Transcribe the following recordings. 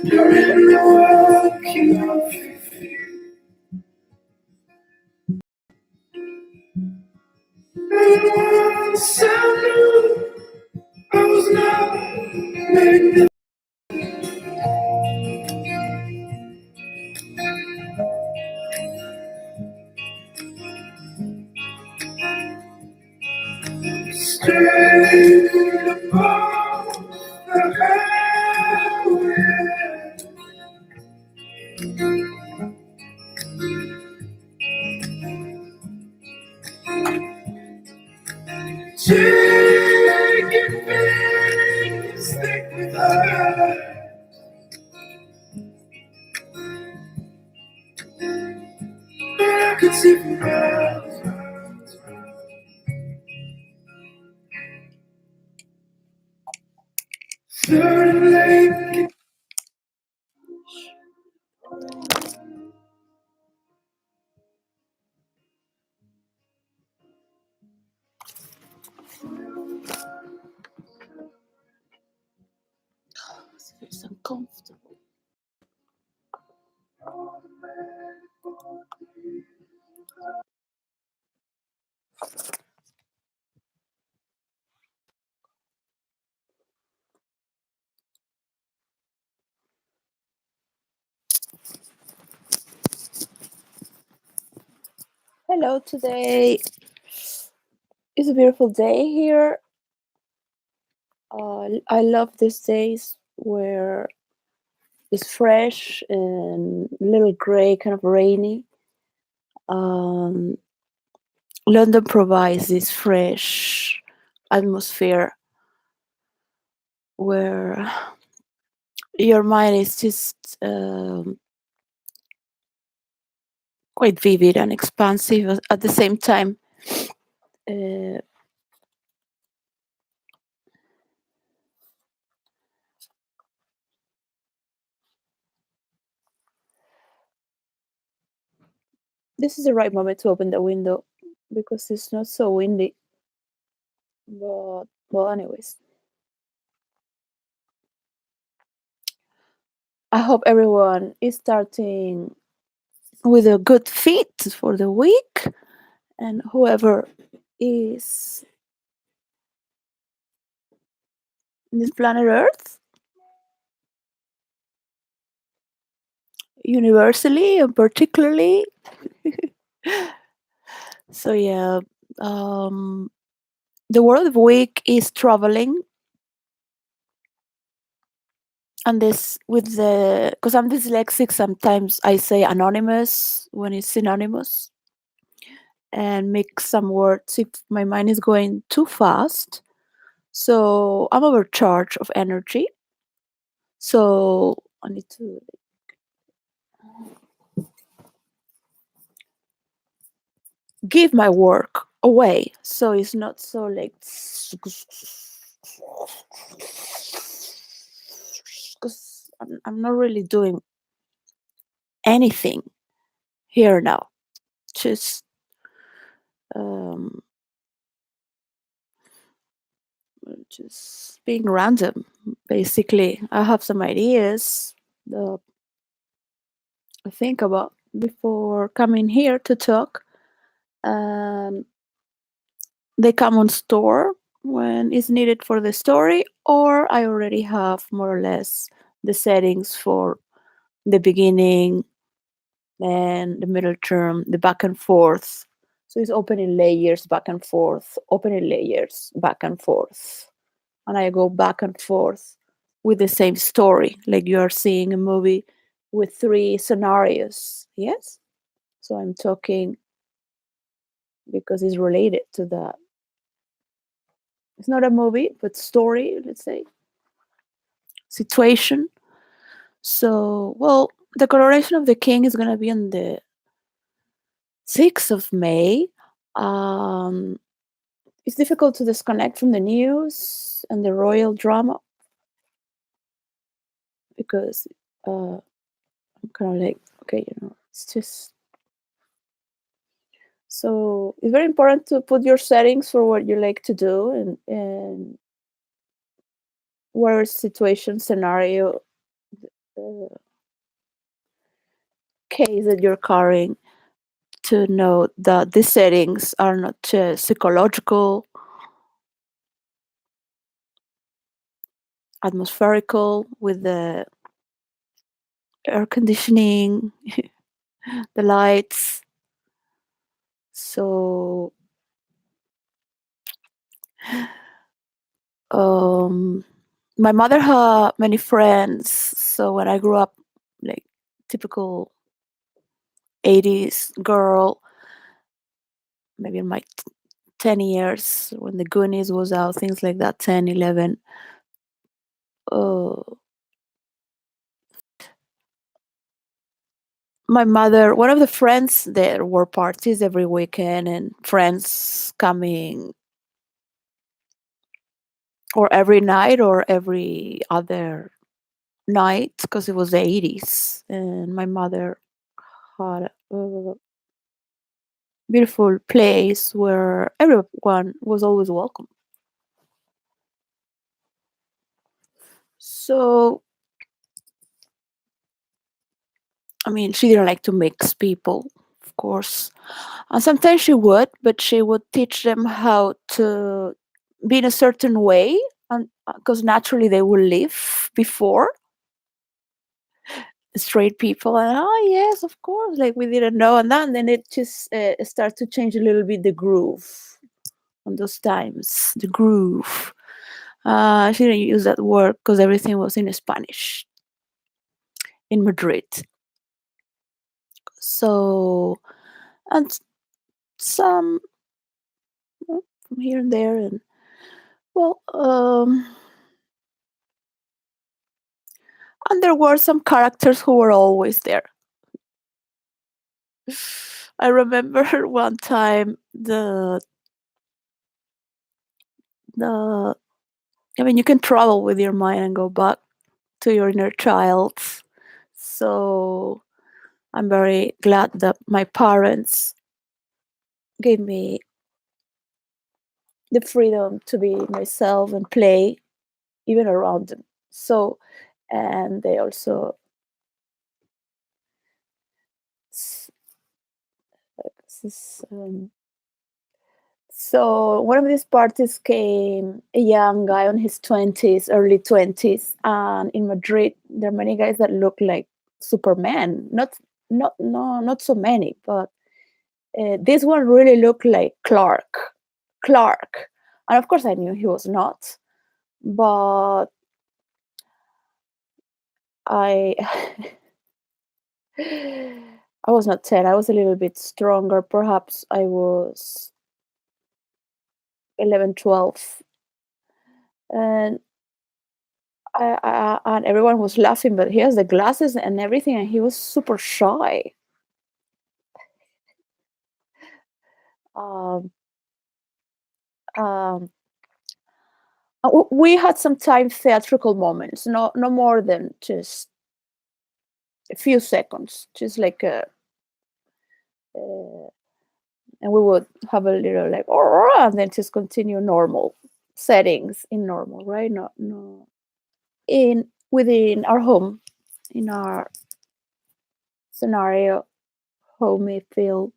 During the walking of your feet, and once I knew I was not made. Straight above the highway, taking things thick with us, but I could see for miles. Suddenly, it's uncomfortable. Hello, today is a beautiful day here. I love these days where it's fresh and a little gray, kind of rainy. Um, London provides this fresh atmosphere where your mind is just quite vivid and expansive at the same time. This is the right moment to open the window because it's not so windy. But, well, anyways. I hope everyone is starting with a good fit for the week, and whoever is in this planet Earth, universally and particularly. So yeah, the word of the week is traveling, and this with the, because I'm dyslexic, sometimes I say anonymous when it's synonymous, and mix some words if my mind is going too fast. So I'm overcharged of energy. So I need to give my work away. So it's not so like, because I'm not really doing anything here now. Just just being random, basically. I have some ideas that I think about before coming here to talk. They come on store when it's needed for the story, or I already have more or less the settings for the beginning and the middle term, the back and forth. So it's opening layers, back and forth, opening layers, back and forth. And I go back and forth with the same story, like you are seeing a movie with 3 scenarios. Yes? So I'm talking because it's related to that. It's not a movie, but story, let's say, situation. So, well, the coronation of the king is going to be on the 6th of May. It's difficult to disconnect from the news and the royal drama because I'm kind of like, okay, it's just. So it's very important to put your settings for what you like to do and whatever situation, scenario, uh, case that you're carrying, to know that these settings are not just psychological, atmospherical, with the air conditioning, the lights. So um, my mother had many friends. So when I grew up, like typical 80s girl, maybe in my 10 years when the Goonies was out, things like that, 10, 11. Uh, my mother, one of the friends, there were parties every weekend and friends coming, or every night or every other night, because it was the 80s. And my mother had a beautiful place where everyone was always welcome. So, I mean, she didn't like to mix people, of course. And sometimes she would, but she would teach them how to be in a certain way, and because naturally they will leave before straight people. And oh yes, of course, like we didn't know, and then it just starts to change a little bit the groove on those times. The groove. She didn't use that word because everything was in Spanish in Madrid. So, and some from here and there, and well, and there were some characters who were always there. I remember one time the I mean, you can travel with your mind and go back to your inner child. So I'm very glad that my parents gave me the freedom to be myself and play even around them. So, and they also s- so one of these parties came a young guy on his 20s, early 20s, and in Madrid there are many guys that look like Superman. Not so many, but this one really looked like Clark, and of course I knew he was not, but I I was not 10. I was a little bit stronger. Perhaps I was 11, 12, and and everyone was laughing, but he has the glasses and everything, and he was super shy. Um, um, we had some time theatrical moments, no more than just a few seconds, just like uh, and we would have a little like, and then just continue normal settings in normal, right? No, in within our home, in our scenario, homey field.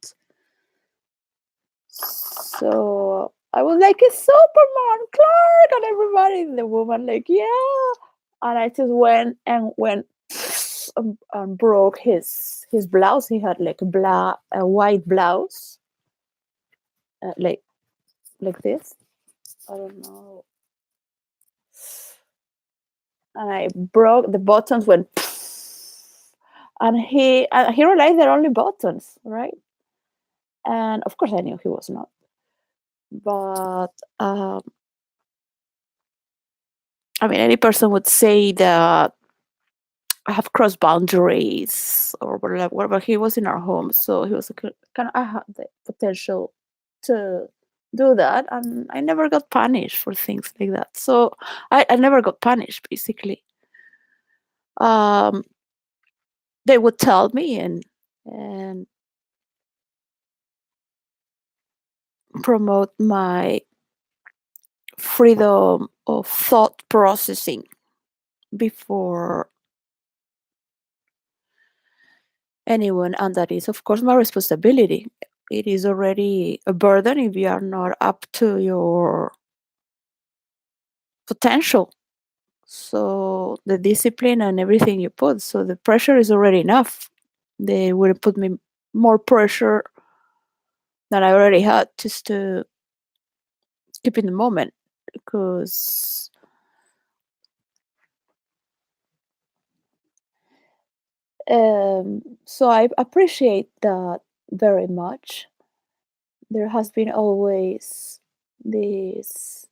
So I was like, "It's Superman, Clark!" And everybody, the woman, like, "Yeah!" And I just went and broke his blouse. He had like a white blouse, like this. I don't know. And I broke the buttons. Went, and he realized they're only buttons, right? And of course, I knew he was not. But I mean, any person would say that I have crossed boundaries or whatever. He was in our home, so he was kind of, I had the potential to do that, and I never got punished for things like that. So I never got punished, basically. Um, they would tell me and promote my freedom of thought processing. before anyone, and that is, of course, my responsibility. It is already a burden if you are not up to your potential. So the discipline and everything you put, so the pressure is already enough. They wouldn't put me more pressure than I already had just to keep in the moment, because so I appreciate that very much. There has been always this.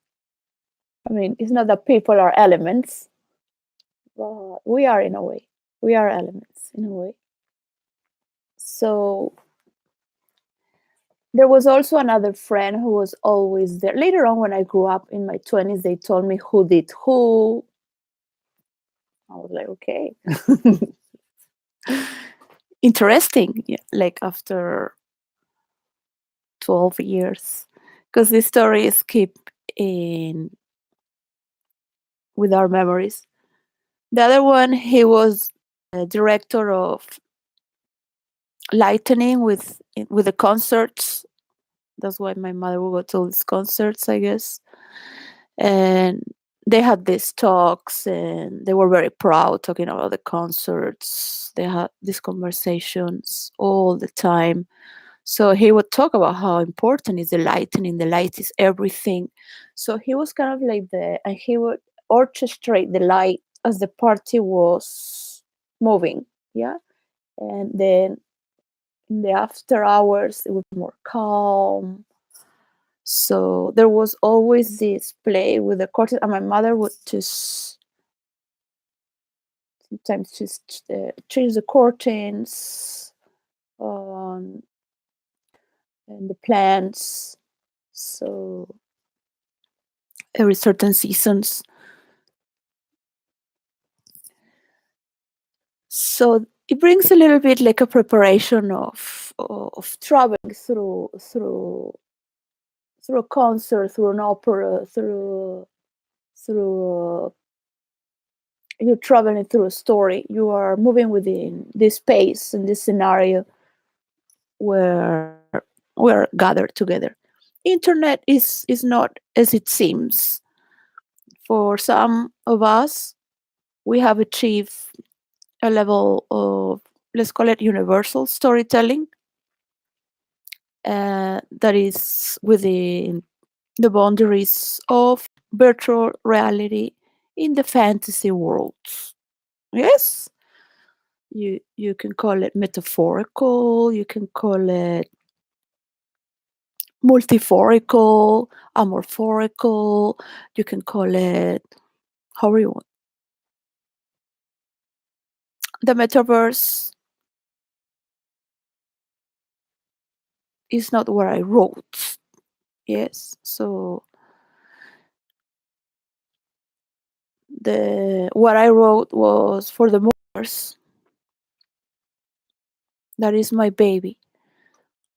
I mean, it's not that people are elements, but we are in a way. We are elements in a way. So there was also another friend who was always there. Later on, when I grew up in my 20s, they told me who did who. I was like, okay. Interesting. Yeah, like after 12 years. Because these stories keep in with our memories. The other one, he was a director of lightning with the concerts. That's why my mother would go to all these concerts, I guess. And they had these talks, and they were very proud talking about the concerts. They had these conversations all the time. So he would talk about how important is the lighting. The light is everything. So he was kind of like and he would orchestrate the light as the party was moving. Yeah. And then in the after hours, it was more calm. So there was always this play with the curtains, and my mother would just sometimes just change the curtains on and the plants. So every certain seasons. So it brings a little bit like a preparation of traveling through a concert, through an opera, through you're traveling through a story. You are moving within this space and this scenario where we're gathered together. Internet is not as it seems. For some of us, we have achieved a level of, let's call it, universal storytelling, that is within the boundaries of virtual reality in the fantasy worlds. Yes, you can call it metaphorical, you can call it multiphorical, amorphorical, you can call it however you want. The metaverse is not what I wrote. Yes, so the what I wrote was for the mothers. That is my baby.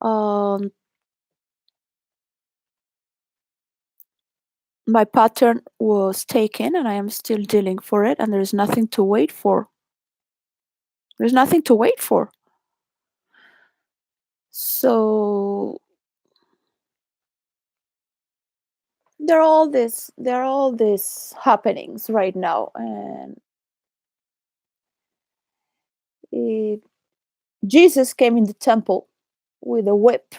Um, my pattern was taken, and I am still dealing for it. And there's nothing to wait for. There's nothing to wait for. So there are all these happenings right now, and it, Jesus came in the temple with a whip,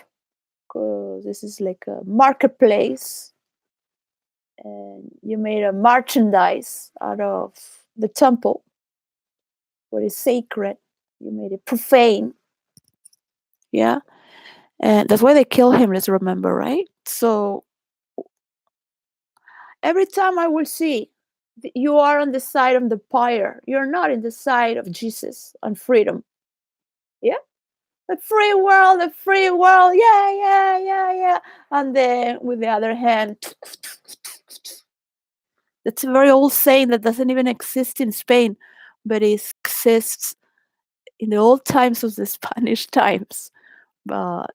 because this is like a marketplace, and you made a merchandise out of the temple, what is sacred. You made it profane. Yeah, and that's why they kill him. Let's remember, right? So every time I will see you are on the side of the pyre, you're not in the side of Jesus and freedom. Yeah, the free world, yeah, yeah, yeah, yeah. And then with the other hand, that's a very old saying that doesn't even exist in Spain, but it exists in the old times of the Spanish times. But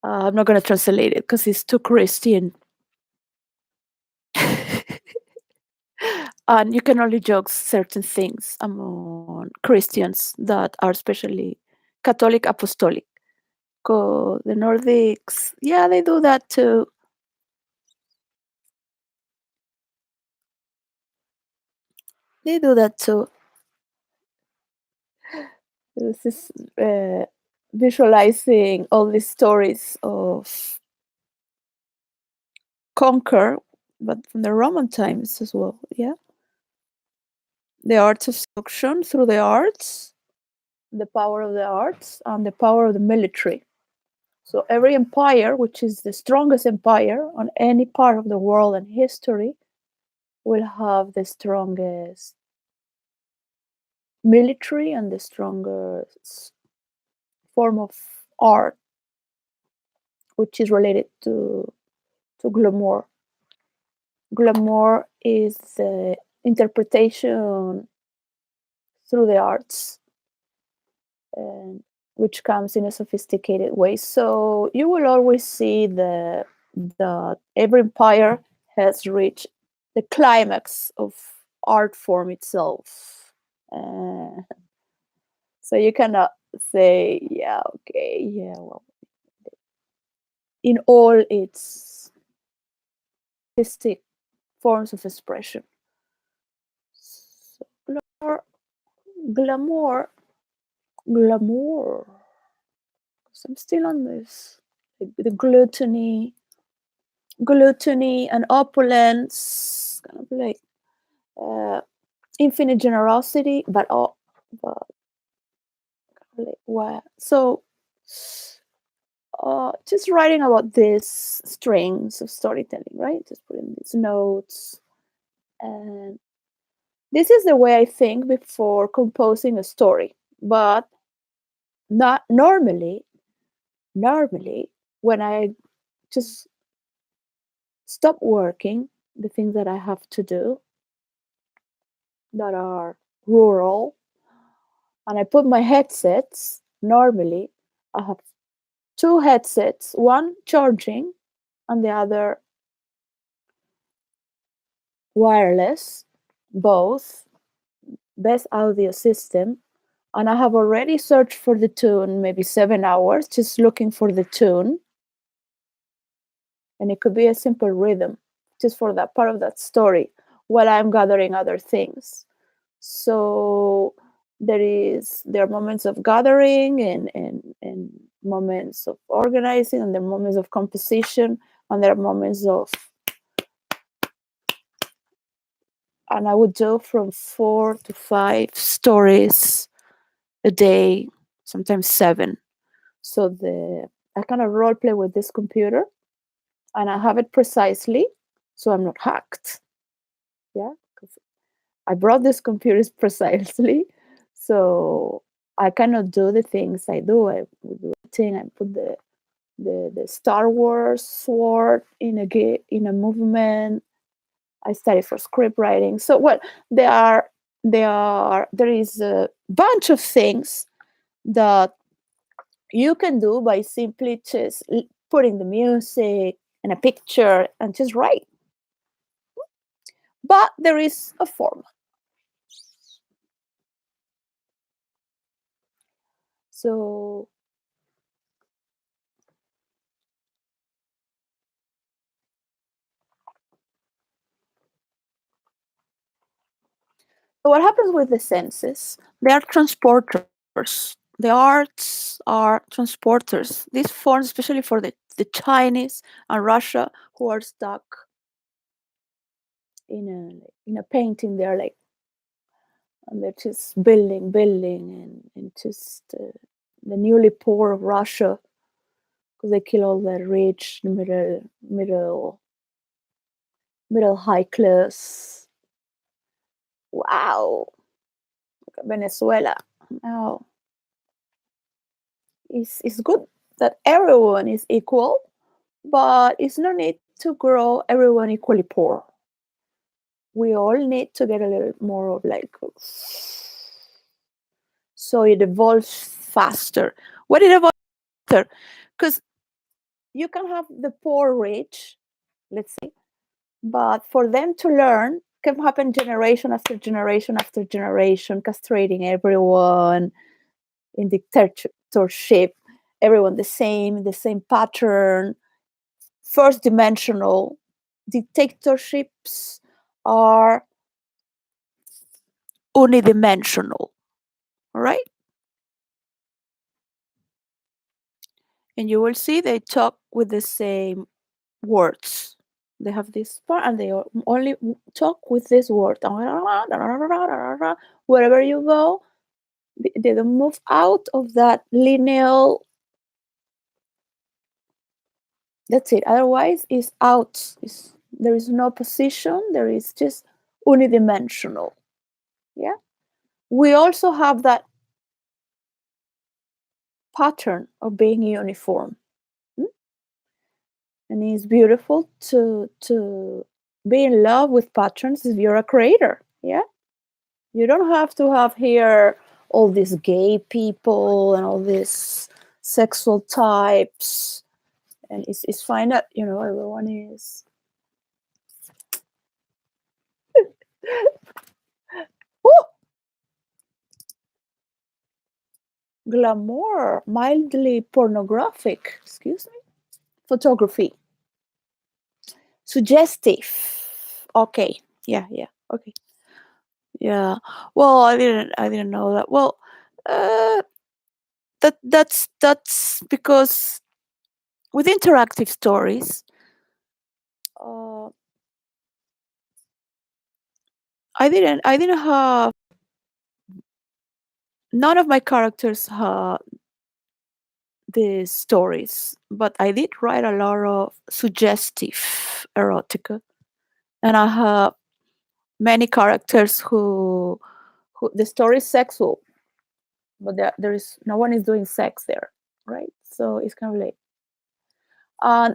I'm not going to translate it because it's too Christian. And you can only joke certain things among Christians that are especially Catholic Apostolic. The Nordics, yeah, they do that too. They do that too. This is visualizing all these stories of conquer, but from the Roman times as well. Yeah, the arts of seduction through the arts, the power of the arts, and the power of the military. So every empire, which is the strongest empire on any part of the world and history, will have the strongest military and the strongest form of art, which is related to glamour. Glamour is the interpretation through the arts, and which comes in a sophisticated way. So you will always see that every empire has reached the climax of art form itself. Uh, so you cannot say, yeah, okay, yeah, well, in all its artistic forms of expression. So, glamour, glamour. So I'm still on this. The gluttony and opulence, kind of like uh, infinite generosity, but all, but like what? So, just writing about these strings of storytelling, right? Just putting these notes, and this is the way I think before composing a story. But not normally. Normally, when I just stop working, the things that I have to do that are rural, and I put my headsets, normally I have two headsets, one charging and the other wireless, both best audio system. And I have already searched for the tune, maybe 7 hours, just looking for the tune. And it could be a simple rhythm, just for that part of that story, while I'm gathering other things. So there are moments of gathering and moments of organizing, and there are moments of composition, and there are moments of, and I would do from 4 to 5 stories a day, sometimes 7. So I kind of role play with this computer, and I have it precisely, so I'm not hacked. Yeah, I brought this computers precisely, so I cannot do the things I do. I would do thing. I put the Star Wars sword in a movement. I study for script writing. So well, there is a bunch of things that you can do by simply just putting the music and a picture and just write. But there is a form. So what happens with the senses? They are transporters. The arts are transporters. These forms, especially for the Chinese and Russia, who are stuck in a painting, they're like, and they're just building, and just the newly poor of Russia, because they kill all the rich, middle high class. Wow, Venezuela. Now it's good that everyone is equal, but it's no need to grow everyone equally poor. We all need to get a little more of like, so it evolves faster. What it evolves faster? Because you can have the poor rich, let's say, but for them to learn can happen generation after generation after generation, castrating everyone in dictatorship, everyone the same pattern, first dimensional. Dictatorships are unidimensional, all right? And you will see they talk with the same words. They have this part and they only talk with this word. Wherever you go, they don't move out of that lineal. That's it. Otherwise, it's out. There is no position. There is just unidimensional. Yeah. We also have that pattern of being uniform. Mm? And it's beautiful to be in love with patterns if you're a creator. Yeah. You don't have to have here all these gay people and all these sexual types. And it's fine that, everyone is. Oh, glamour, mildly pornographic, excuse me. Photography. Suggestive. Okay. Yeah, yeah. Okay. Yeah. Well, I didn't know that. Well, uh that's because with interactive stories, uh I didn't have none of my characters had these stories, but I did write a lot of suggestive erotica, and I have many characters who the story is sexual, but there is no one is doing sex there, right? So it's kind of like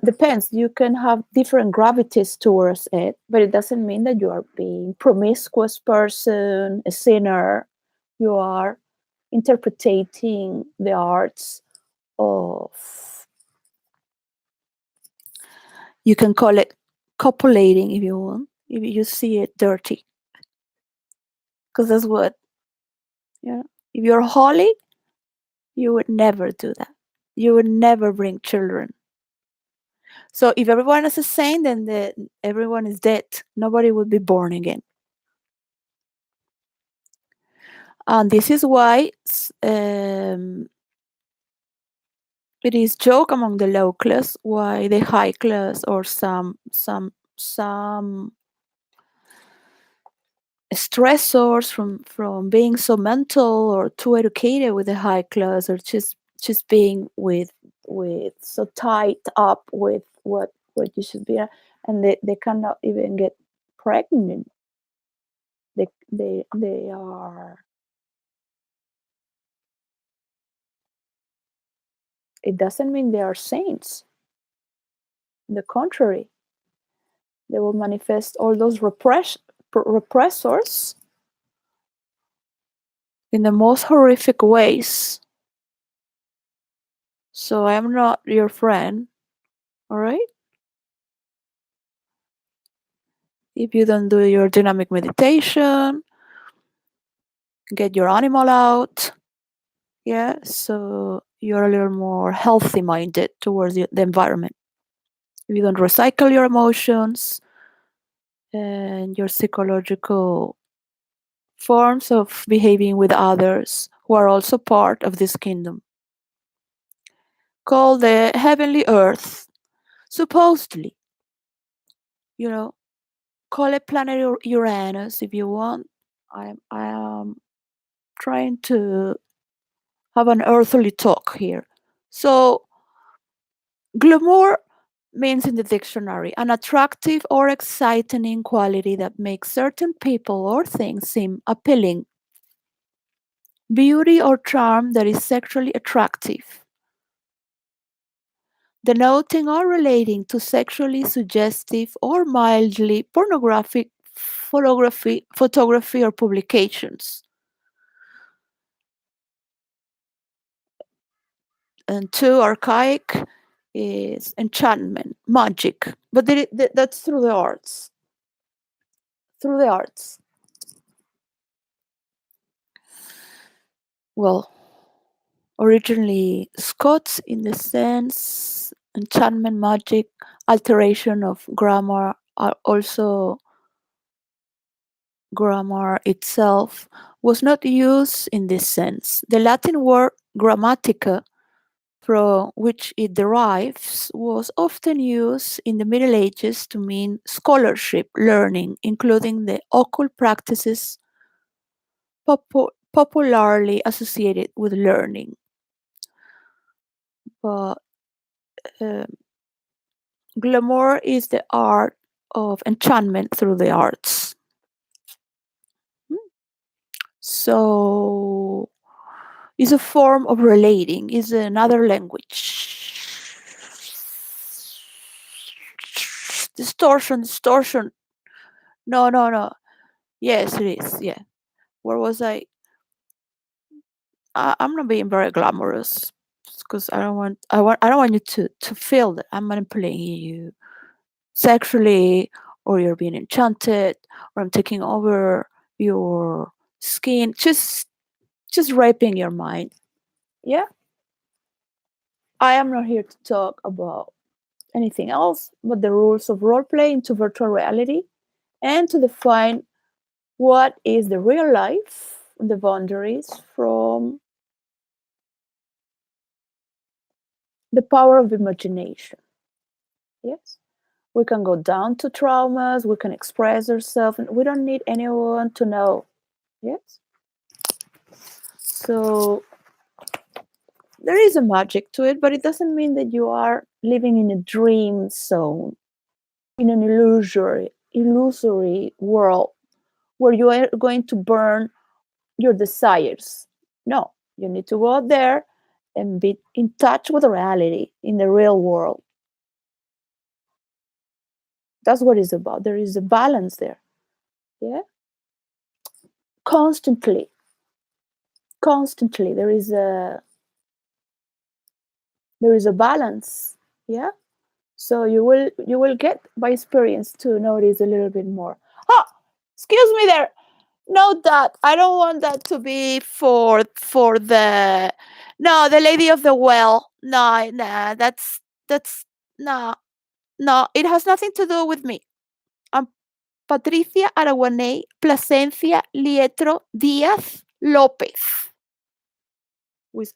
depends. You can have different gravities towards it, but it doesn't mean that you are being promiscuous person, a sinner. You are interpreting the arts of, you can call it copulating if you want, if you see it dirty, because that's what, yeah. If you're holy, you would never do that. You would never bring children. So if everyone is a saint, then everyone is dead. Nobody would be born again. And this is why it is joke among the low class why the high class or some stressors from being so mental or too educated with the high class, or just being with so tied up with what you should be, and they cannot even get pregnant. They are, it doesn't mean they are saints. On the contrary, they will manifest all those repressors in the most horrific ways. So I am not your friend, all right? If you don't do your dynamic meditation, get your animal out, yeah, so you're a little more healthy minded towards the environment. If you don't recycle your emotions and your psychological forms of behaving with others who are also part of this kingdom called the heavenly earth, supposedly, you know, call it planet Uranus if you want. I am trying to have an earthly talk here. So glamour means in the dictionary an attractive or exciting quality that makes certain people or things seem appealing. Beauty or charm that is sexually attractive, denoting or relating to sexually suggestive or mildly pornographic photography or publications. And two, archaic, is enchantment, magic, but that's through the arts. Through the arts. Well, originally Scots in the sense enchantment, magic, alteration of grammar, are also grammar itself was not used in this sense. The Latin word grammatica, from which it derives, was often used in the Middle Ages to mean scholarship, learning, including the occult practices popularly associated with learning. But uh, glamour is the art of enchantment through the arts. So it's a form of relating, is another language. Distortion. No, no, no. Yes, it is. Yeah. Where was I? I'm not being very glamorous because I don't want you to feel that I'm manipulating you sexually, or you're being enchanted, or I'm taking over your skin. Just raping your mind. Yeah. I am not here to talk about anything else but the rules of role play into virtual reality, and to define what is the real life, the boundaries from the power of imagination. Yes. We can go down to traumas, we can express ourselves, and we don't need anyone to know. Yes. So there is a magic to it, but it doesn't mean that you are living in a dream zone, in an illusory world where you are going to burn your desires. No, you need to go out there and be in touch with reality in the real world. That's what it's about. There is a balance there. Yeah. Constantly. Constantly. There is a balance. Yeah. So you will get by experience to notice a little bit more. Oh, excuse me there. Note that I don't want that to be for the lady of the well. No, nah, that's no, no. It has nothing to do with me. I'm Patricia Araguaney Plasencia Lietro Díaz López. With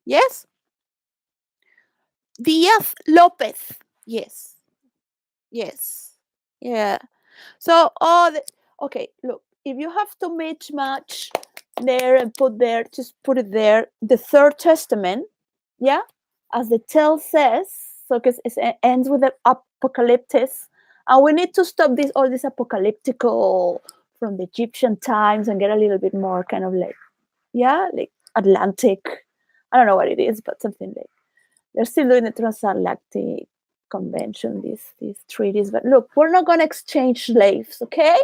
yes, Díaz López. Yes, yes, yeah. So, okay, look, if you have to match there and put there, just put it there. The Third Testament, yeah, as the tale says, so because it ends with the apocalyptic, and we need to stop all this apocalyptical from the Egyptian times and get a little bit more kind of like, yeah, like Atlantic. I don't know what it is, but something like they're still doing the transatlantic convention, these treaties. But look, we're not going to exchange slaves, okay?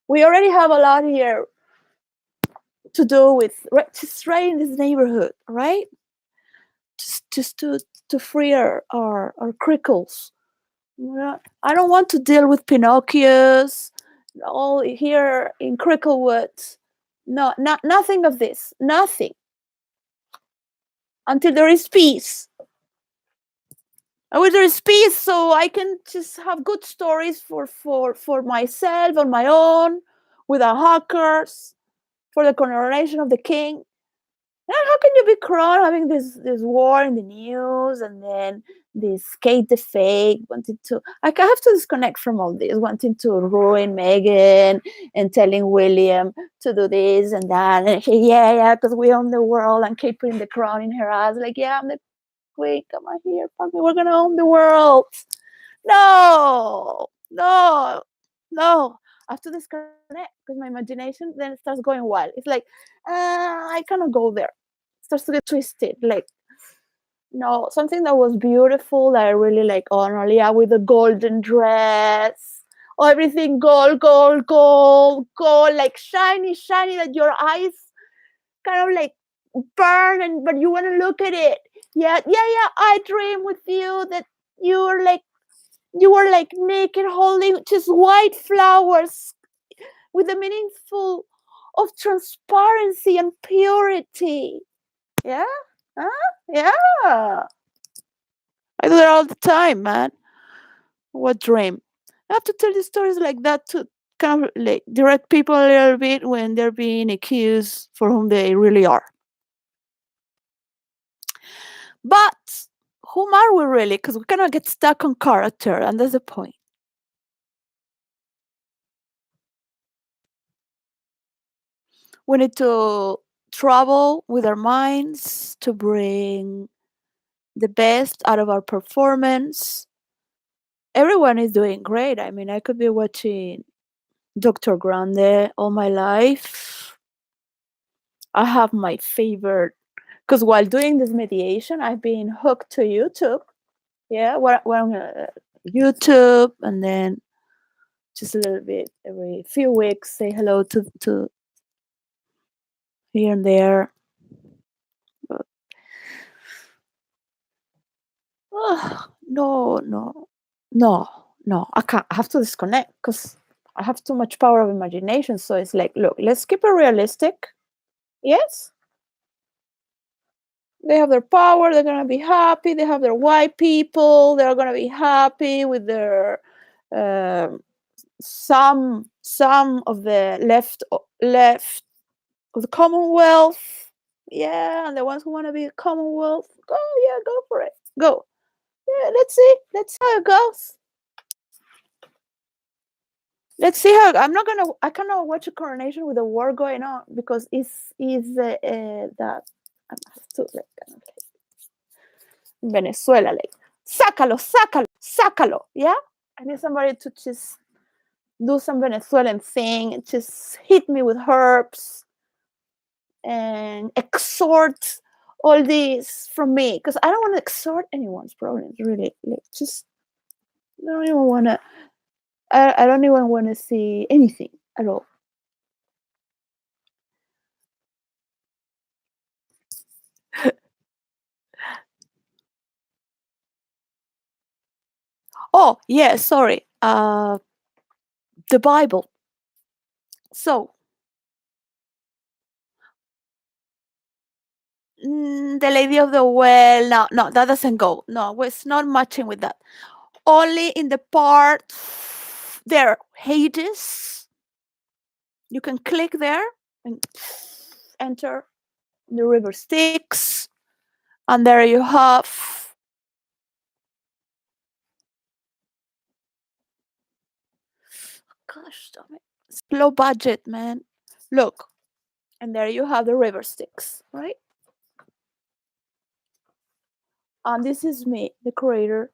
We already have a lot here to do with just right in this neighborhood, right? Just to free our crickles. I don't want to deal with Pinocchios all here in Cricklewood. No, nothing of this. Nothing until there is peace. And with there is peace, so I can just have good stories for myself on my own, without hackers, for the coronation of the king. And how can you be crowned having this war in the news, and then this Kate the fake wanting to? I have to disconnect from all this, wanting to ruin Meghan and telling William to do this and that, and yeah, because we own the world, and Kate putting the crown in her ass, like, yeah, I'm the queen, come on here, fuck me, we're gonna own the world. No, no, no. I have to disconnect because my imagination then starts going wild. It's like, I cannot go there. It starts to get twisted. Like, no, something that was beautiful that I really like. Oh, Analia with the golden dress. Oh, everything gold, gold, gold, gold, like shiny, shiny, that your eyes kind of like burn, but you want to look at it. Yeah, yeah, yeah. I dream with you that you were like you were like naked, holding just white flowers with the meaningful of transparency and purity. Yeah, huh? Yeah. I do that all the time, man. What dream? I have to tell the stories like that to kind of like direct people a little bit when they're being accused for whom they really are. But whom are we really? Because we cannot get stuck on character, and that's the point. We need to travel with our minds to bring the best out of our performance. Everyone is doing great. I mean, I could be watching Dr. Grande all my life. I have my favorite because while doing this mediation, I've been hooked to YouTube. Yeah, what I'm gonna YouTube, and then just a little bit every few weeks say hello to here and there. But, no, no, no, no. I can't. I have to disconnect because I have too much power of imagination. So it's like, look, let's keep it realistic. Yes, they have their power. They're gonna be happy. They have their white people. They're gonna be happy with their um, some of the left of the Commonwealth. Yeah, and the ones who want to be a Commonwealth, go, yeah, go for it. Go. Yeah, let's see. Let's see how it goes. Let's see how I'm not gonna. I cannot watch a coronation with a war going on because it's that I have to like kind of like Venezuela like sácalo, sácalo, sácalo. Yeah, I need somebody to just do some Venezuelan thing, just hit me with herbs and exhort all this from me because I don't want to exhort anyone's problems. Really, like just I don't even want to. I don't even want to see anything at all. Oh yeah, sorry. The Bible. So the Lady of the Well. No, no, that doesn't go. No, it's not matching with that. Only in the part there, Hades. You can click there and enter the river Styx, and there you have. Gosh, damn it. It's low budget, man. Look, and there you have the river Styx, right? And this is me, the creator.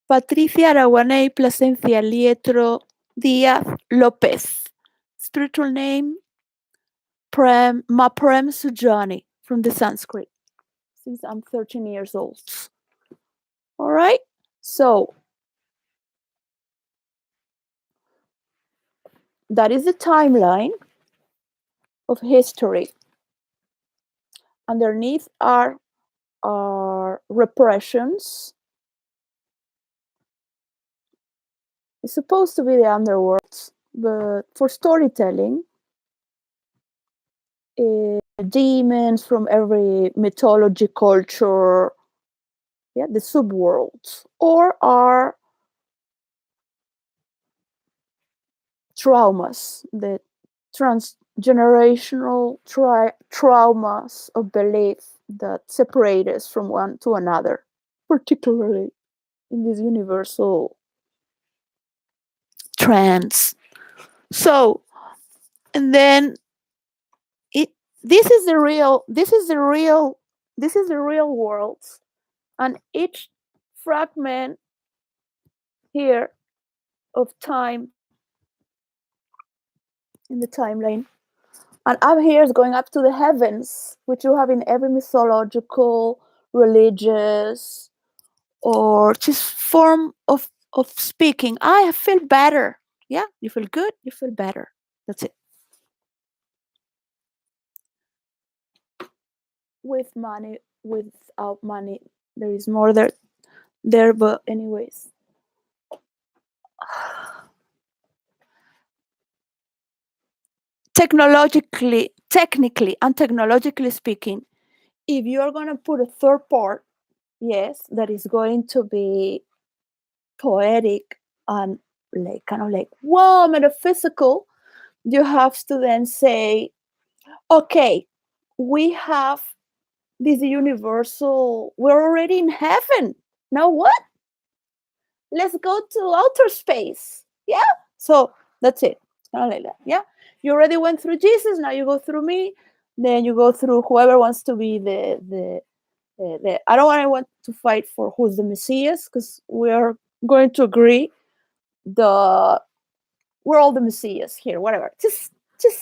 Patricia Araguaney Plasencia Lietro Díaz López. Spiritual name, Maprem Sujani, from the Sanskrit, since I'm 13 years old. All right? So, that is the timeline of history. Underneath are repressions. It's supposed to be the underworld, but for storytelling, demons from every mythology, culture, yeah, the subworlds, or are traumas, the transgenerational traumas of belief that separate us from one to another, particularly in this universal trance. So, and then it this is the real this is the real this is the real world, and each fragment here of time in the timeline, and up here is going up to the heavens, which you have in every mythological, religious, or just form of speaking. I feel better. Yeah, you feel good, you feel better. That's it. With money, without money. There is more there, but anyways, technically and technologically speaking, if you are going to put a third part, yes, that is going to be poetic and like kind of like whoa, metaphysical, you have to then say, okay, we have this universal, we're already in heaven. Now what? Let's go to outer space. Yeah. So that's it. It's kind of like that. Yeah. You already went through Jesus. Now you go through me. Then you go through whoever wants to be the I don't want to fight for who's the Messiah, because we are going to agree the we're all the Messiahs here. Whatever. Just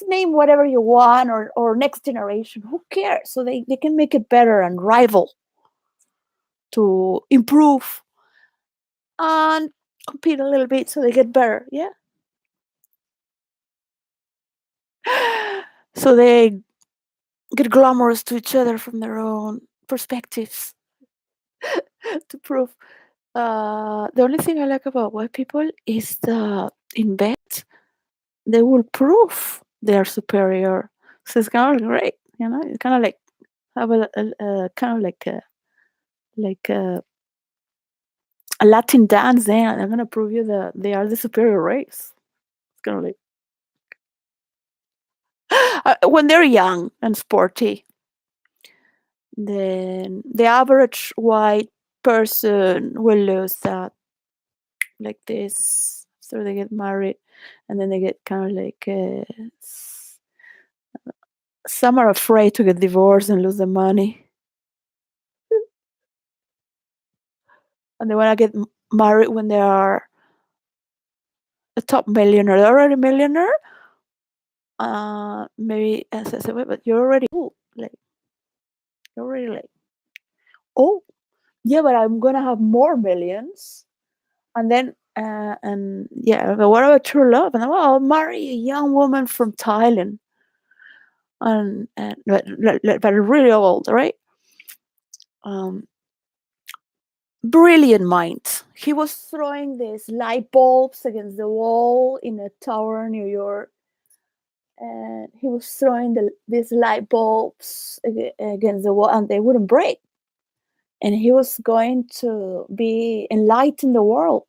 name whatever you want, or next generation. Who cares? So they can make it better and rival to improve and compete a little bit so they get better. Yeah. So they get glamorous to each other from their own perspectives to prove. The only thing I like about white people is in bed they will prove they are superior. So it's kind of great, you know. It's kind of like have a kind of like a Latin dance. Then I'm gonna prove you that they are the superior race. It's kind of like when they're young and sporty, then the average white person will lose that like this. So they get married, and then they get kind of like some are afraid to get divorced and lose the money, and they want to get married when they are a top millionaire. They're already a millionaire. Maybe as I said, "Wait, but you're already old. Like you're already like oh yeah, but I'm gonna have more millions." And then and yeah, but what about true love? And well, I'll marry a young woman from Thailand, and but really old, right? Um, Brilliant mind. He was throwing these light bulbs against the wall in a tower in New York, and he was throwing these light bulbs against the wall, and they wouldn't break. And he was going to be enlighten the world,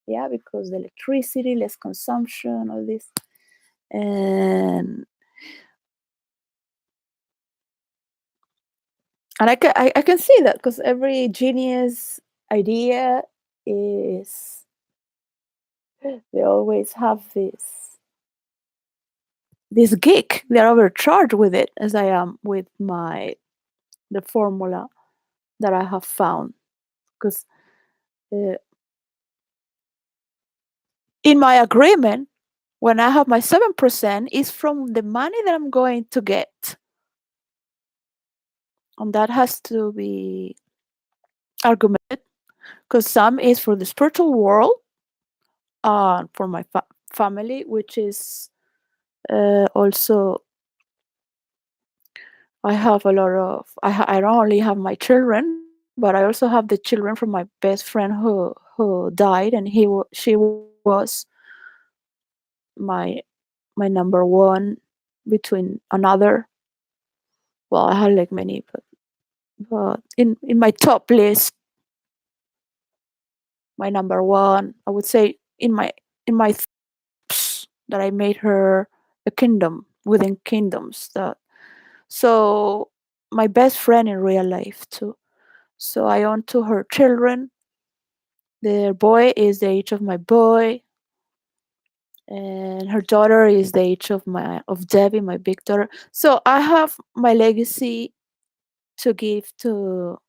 yeah, because the electricity, less consumption, all this, and I can see that because every genius idea is they always have this geek. They're overcharged with it, as I am with the formula that I have found. Because uh, in my agreement, when I have my 7%, is from the money that I'm going to get, and that has to be argumented. Because some is for the spiritual world, for my family, which is also I have a lot of I don't only have my children, but I also have the children from my best friend who died, and she was my my number one between another. Well, I had like many, but in my top list, my number one, I would say in my that I made her a kingdom within kingdoms. That so my best friend in real life too. So I own to her children. Their boy is the age of my boy, and her daughter is the age of Debbie, my big daughter. So I have my legacy to give to.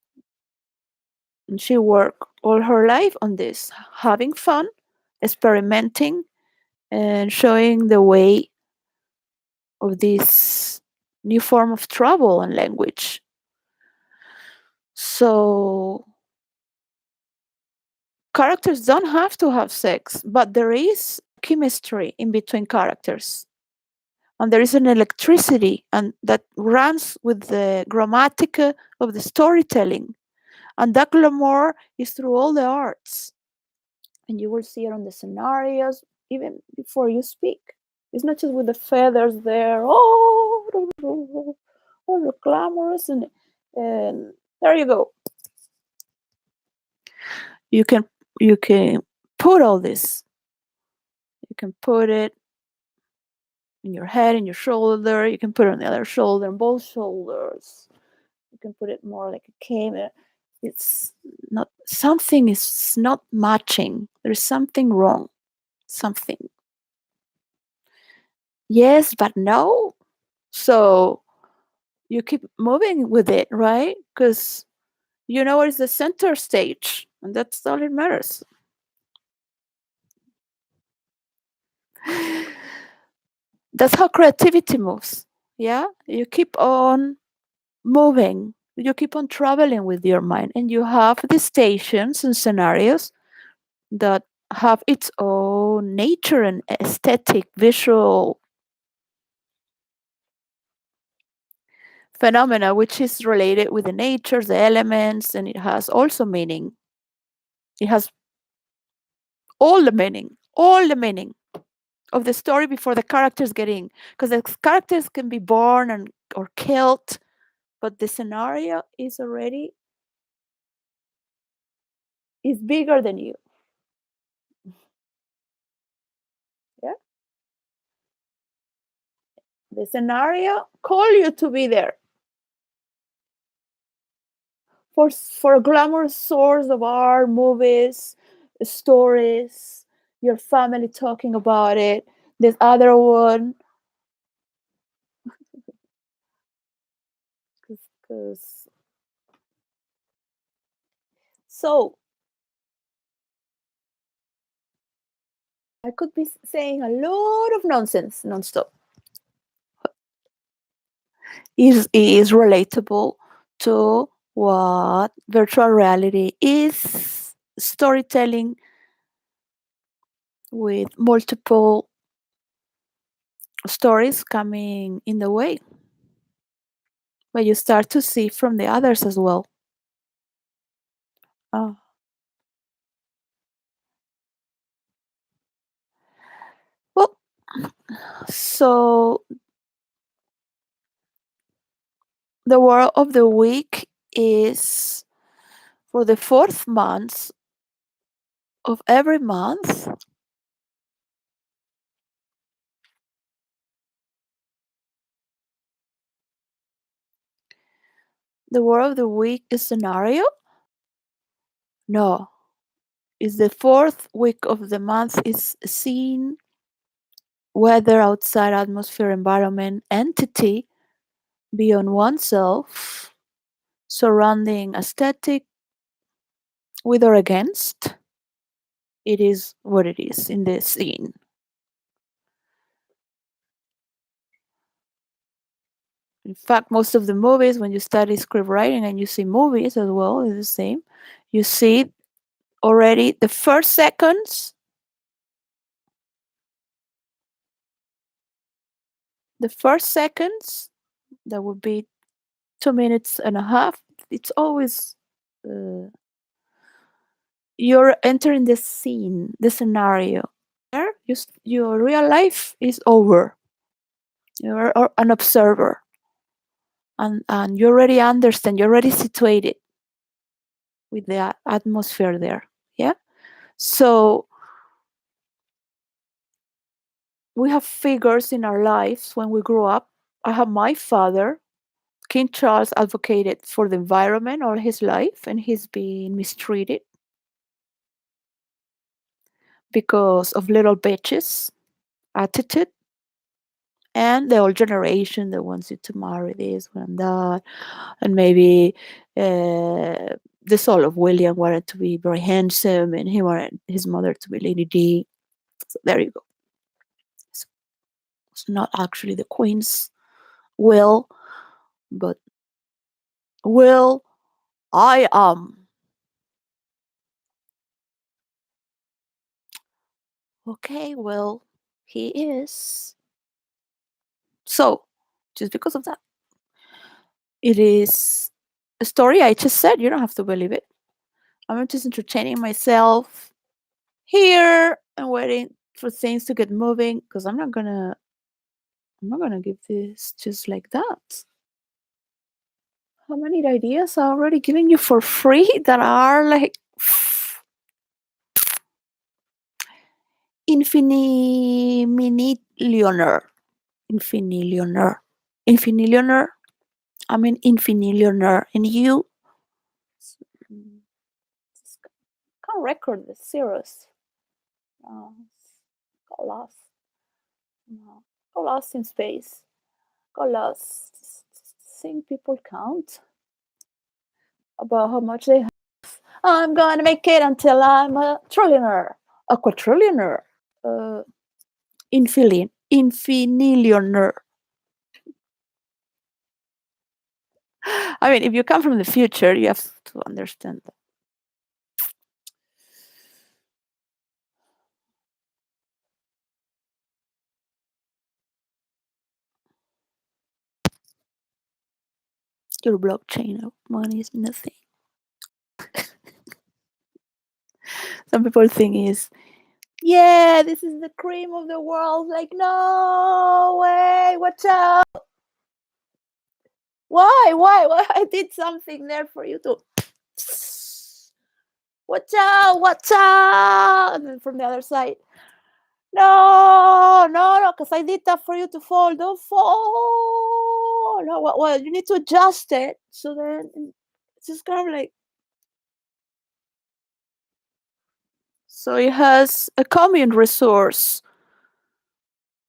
And she worked all her life on this, having fun, experimenting, and showing the way of this new form of travel and language. So characters don't have to have sex, but there is chemistry in between characters. and there is an electricity and that runs with the grammatica of the storytelling, and that glamour is through all the arts, and you will see it on the scenarios even before you speak. It's not just with the feathers there, oh, all the glamorous, and there you go. You can you can put all this. You can put it in your head, in your shoulder. You can put it on the other shoulder, on both shoulders. You can put it more like a camera. It's not, something is not matching. There's something wrong. Something. Yes, but no. So you keep moving with it, right? Because you know it's the center stage, and that's all it matters. That's how creativity moves. Yeah, you keep on moving, you keep on traveling with your mind, and you have these stations and scenarios that have its own nature and aesthetic visual phenomena, which is related with the nature, the elements, and it has also meaning. It has all the meaning of the story before the characters get in, because the characters can be born and or killed, but the scenario is already is bigger than you. Yeah, the scenario call you to be there for a glamorous source of art, movies, stories, your family talking about it. This other one, because so I could be saying a lot of nonsense nonstop. Is relatable to what virtual reality is: storytelling with multiple stories coming in the way, but you start to see from the others as well. Uh, well, so the word of the week is for the fourth month of every month. The word of the week is scenario. No, is the fourth week of the month is scene, weather, outside, atmosphere, environment, entity, beyond oneself, surrounding, aesthetic, with or against. It is what it is in the scene. In fact, most of the movies, when you study script writing and you see movies as well, is the same. You see already the first seconds, that would be 2 minutes and a half. It's always uh, you're entering the scene, the scenario. There, your real life is over. You're an observer, and you already understand. You're already situated with the atmosphere there. Yeah. So we have figures in our lives when we grow up. I have my father. King Charles advocated for the environment all his life, and he's been mistreated because of little bitches attitude, and the old generation that wants you to marry this and that, and maybe the soul of William wanted to be very handsome, and he wanted his mother to be Lady D. So there you go. So it's not actually the Queen's will, but will I am. Okay, well, he is. So, just because of that, it is a story. I just said you don't have to believe it. I'm just entertaining myself here and waiting for things to get moving because I'm not gonna give this just like that. How many ideas are already giving you for free that are like infinimillionaire, infinillionaire, infinillionaire? I'm an infinillionaire, and you just can't record the zeros. No, got lost. No, got lost in space. Got lost. Seeing people count about how much they have. I'm gonna make it until I'm a trillionaire, a quadrillionaire, uh, infinillionaire. I mean, if you come from the future, you have to understand that. Your blockchain of money is nothing. Some people think is, yeah, this is the cream of the world. Like, no way, watch out. Why? Why? I did something there for you to watch out, watch out. And then from the other side, no, no, no, because I did that for you to fall. Don't fall. No, well, you need to adjust it. So then it's just kind of like, so it has a common resource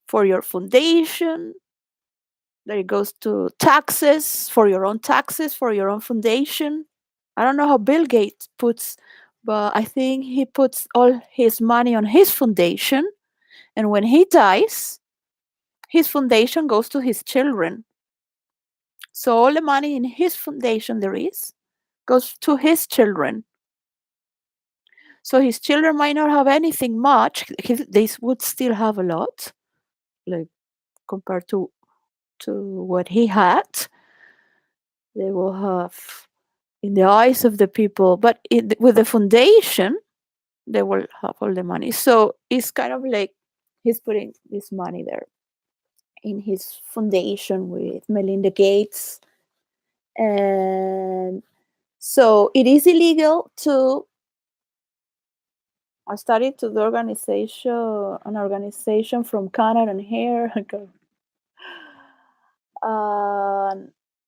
for your foundation. There it goes to taxes, for your own taxes, for your own foundation. I don't know how Bill Gates puts, but I think he puts all his money on his foundation. And when he dies, his foundation goes to his children. So all the money in his foundation there is goes to his children. So his children might not have anything much. They would still have a lot, like compared to what he had. They will have in the eyes of the people, but with the foundation, they will have all the money. So it's kind of like he's putting this money there in his foundation with Melinda Gates. And so it is illegal to. I studied to the an organization from Canada and here.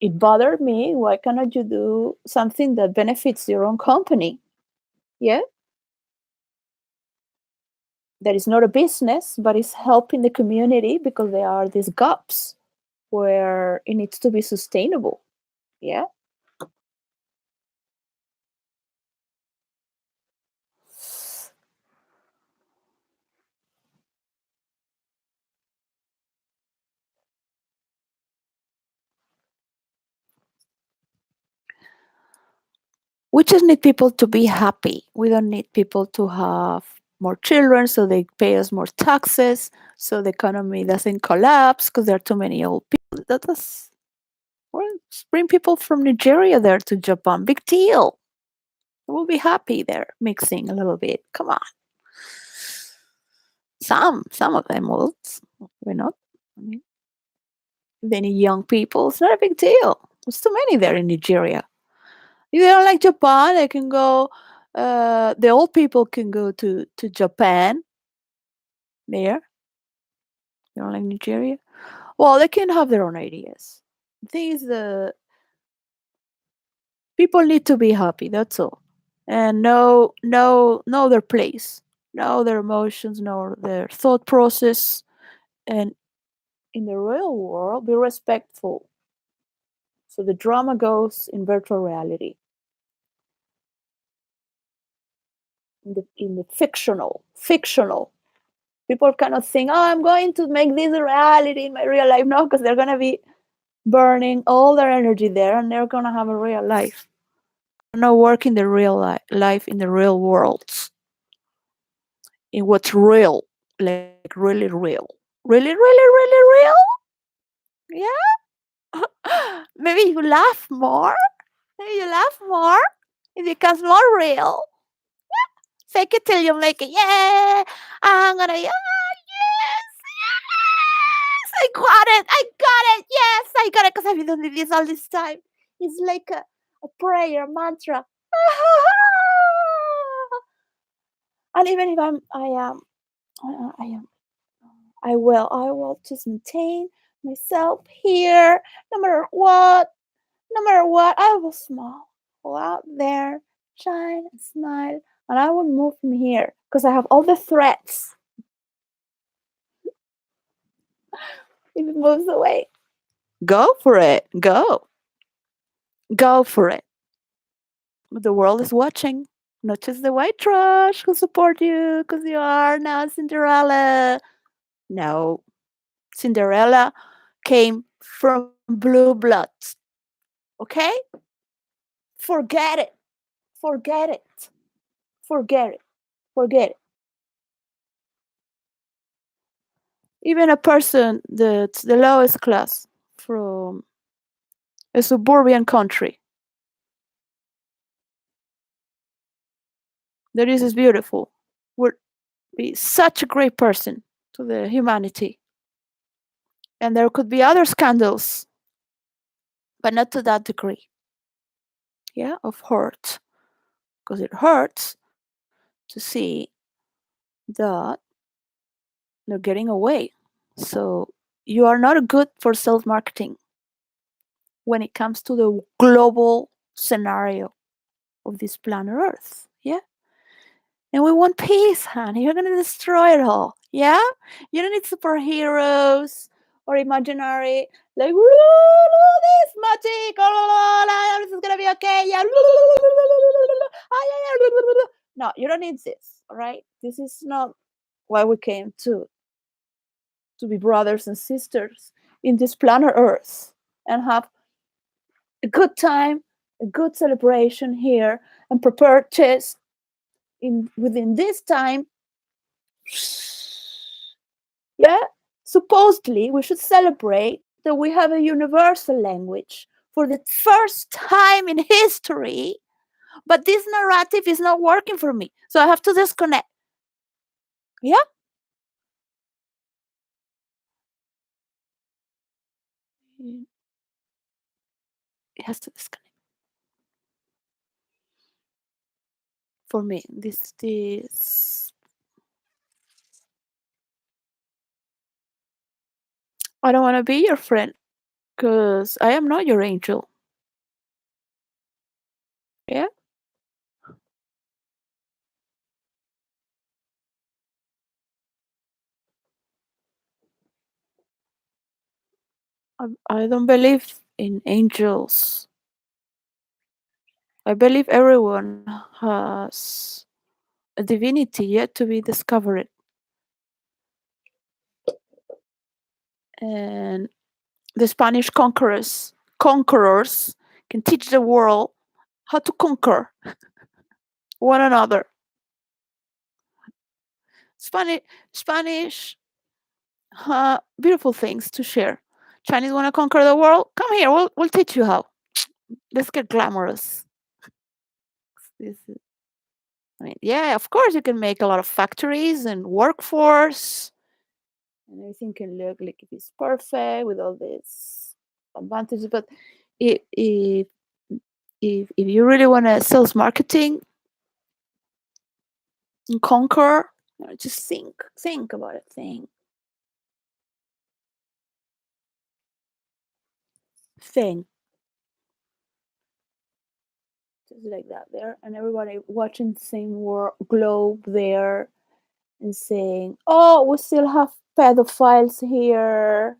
It bothered me. Why cannot you do something that benefits your own company? Yeah, that is not a business, but it's helping the community because there are these gaps where it needs to be sustainable. Yeah. We just need people to be happy. We don't need people to have more children so they pay us more taxes so the economy doesn't collapse because there are too many old people. That's well, just bring people from Nigeria there to Japan. Big deal. We'll be happy there mixing a little bit. Come on. Some of them will. We're not. I mean, if they need young people, it's not a big deal. There's too many there in Nigeria. If they don't like Japan, they can go. The old people can go to Japan. There, they don't like Nigeria. Well, they can have their own ideas. The thing is, the people need to be happy. That's all, and know their place, know their emotions, know their thought process, and in the real world, be respectful. So the drama goes in virtual reality. In the fictional people cannot think, oh, I'm going to make this a reality in my real life. No, because they're going to be burning all their energy there and they're going to have a real life. No work in the real life in the real world, in what's real, like really real, really real. Yeah. Maybe you laugh more. Maybe you laugh more. It becomes more real. Fake it till you make it. Yeah, I'm gonna. Yes, yes, I got it. I got it. Yes, I got it. Because I've been doing this all this time. It's like a prayer, a mantra. And even if I am, I will just maintain myself here, no matter what, no matter what. I will smile, go out there, shine and smile, and I will move from here because I have all the threats. If it moves away, go for it. Go for it. The world is watching. Not just the white trash who support you because you are now Cinderella. No, Cinderella came from blue bloods. Okay? Forget it. Forget it. Forget it. Forget it. Even a person that's the lowest class from a suburban country that is beautiful would be such a great person to the humanity. And there could be other scandals, but not to that degree. Yeah, of hurt. Because it hurts to see that they're getting away. So you are not good for self marketing when it comes to the global scenario of this planet Earth. Yeah. And we want peace, honey. You're gonna destroy it all. Yeah? You don't need superheroes or imaginary like this magic. This is gonna be okay. Yeah. No, you don't need this. All right. This is not why we came to be brothers and sisters in this planet Earth and have a good time, a good celebration here, and prepare chest in within this time. Yeah, supposedly we should celebrate that we have a universal language for the first time in history, but this narrative is not working for me, so I have to disconnect. Yeah. It has to disconnect for me. This I don't want to be your friend because I am not your angel. Yeah. I don't believe in angels. I believe everyone has a divinity yet to be discovered. And the Spanish conquerors can teach the world how to conquer one another. Spanish beautiful things to share. Chinese want to conquer the world? Come here, we'll teach you how. Let's get glamorous. This is, I mean, yeah, of course you can make a lot of factories and workforce, and everything can look like it is perfect with all these advantages. But if if if you really want to sales marketing and conquer, just think about it. Think just like that there, and everybody watching the same globe there and saying, "Oh, we still have pedophiles here."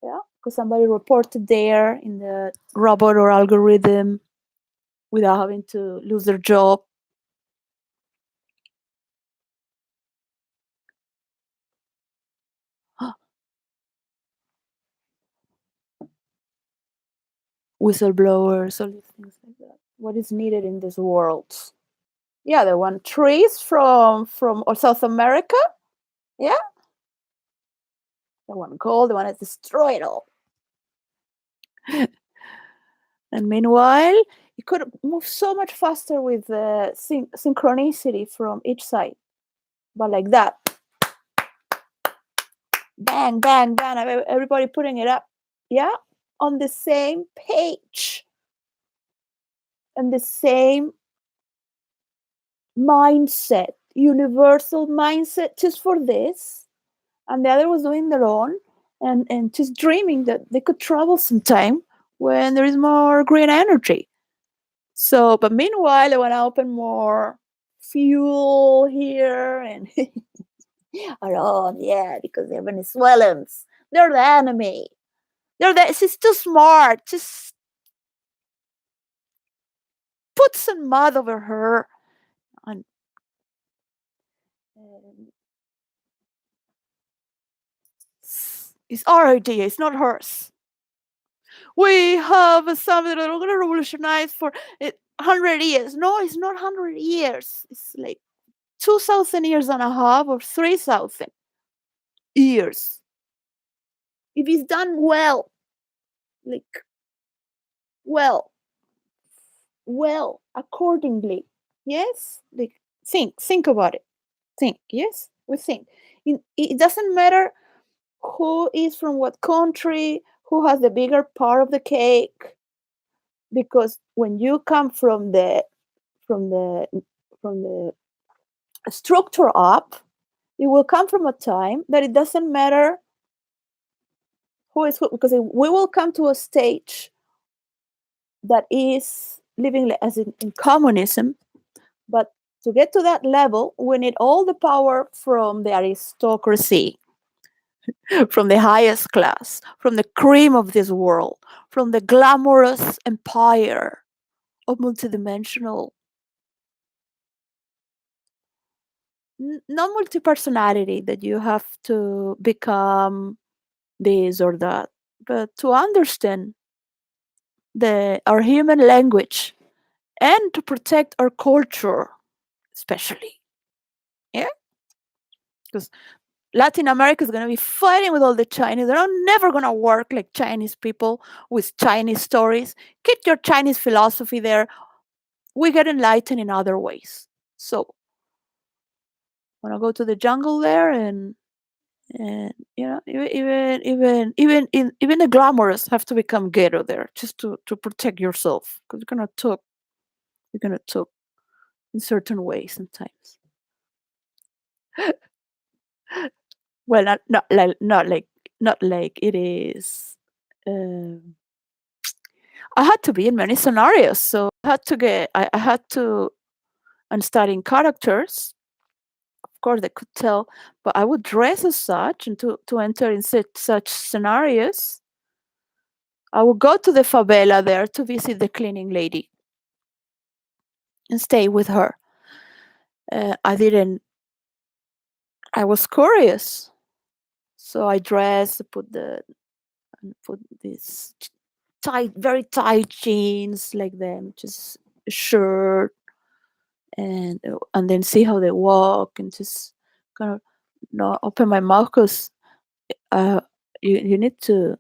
Yeah, because somebody reported there in the robot or algorithm without having to lose their job. Whistleblowers, all these things like that. What is needed in this world? Yeah, they want trees from or South America. Yeah, The one gold, the one that destroy it all. And meanwhile, it could move so much faster with the synchronicity from each side. But like that, bang, bang, bang, everybody putting it up, yeah, on the same page and the same mindset, universal mindset, just for this. And the other was doing their own, and just dreaming that they could travel sometime when there is more green energy. So, but meanwhile, I want to open more fuel here and around, yeah, because they're Venezuelans. They're the enemy. She's too smart. Just put some mud over her. And it's our idea. It's not hers. We have something that we're going to revolutionize for 100 years. No, it's not 100 years. It's like 2,000 years and a half or 3,000 years. If it's done well, like, well, accordingly. Yes? Like, think about it. Think, yes? We think. It doesn't matter who is from what country, who has the bigger part of the cake, because when you come from the from the structure up, it will come from a time that it doesn't matter who is who, because we will come to a stage that is living as in communism. But to get to that level, we need all the power from the aristocracy, from the highest class, from the cream of this world, from the glamorous empire of multidimensional, not multi-personality that you have to become this or that, but to understand our human language and to protect our culture, especially. Yeah, because Latin America is going to be fighting with all the Chinese. They're never going to work like Chinese people with Chinese stories. Keep your Chinese philosophy there. We get enlightened in other ways. So, I want to go to the jungle there, and even the glamorous have to become ghetto there just to protect yourself, because you're gonna talk in certain ways sometimes. Well, not like it is. Um, I had to be in many scenarios, so I had to. And studying characters, of course, they could tell, but I would dress as such, and to enter in such scenarios. I would go to the favela there to visit the cleaning lady and stay with her. I didn't. I was curious, so I dressed, put these tight, very tight jeans like them, just a shirt, and then see how they walk, and just kind of not open my mouth, because uh, you need to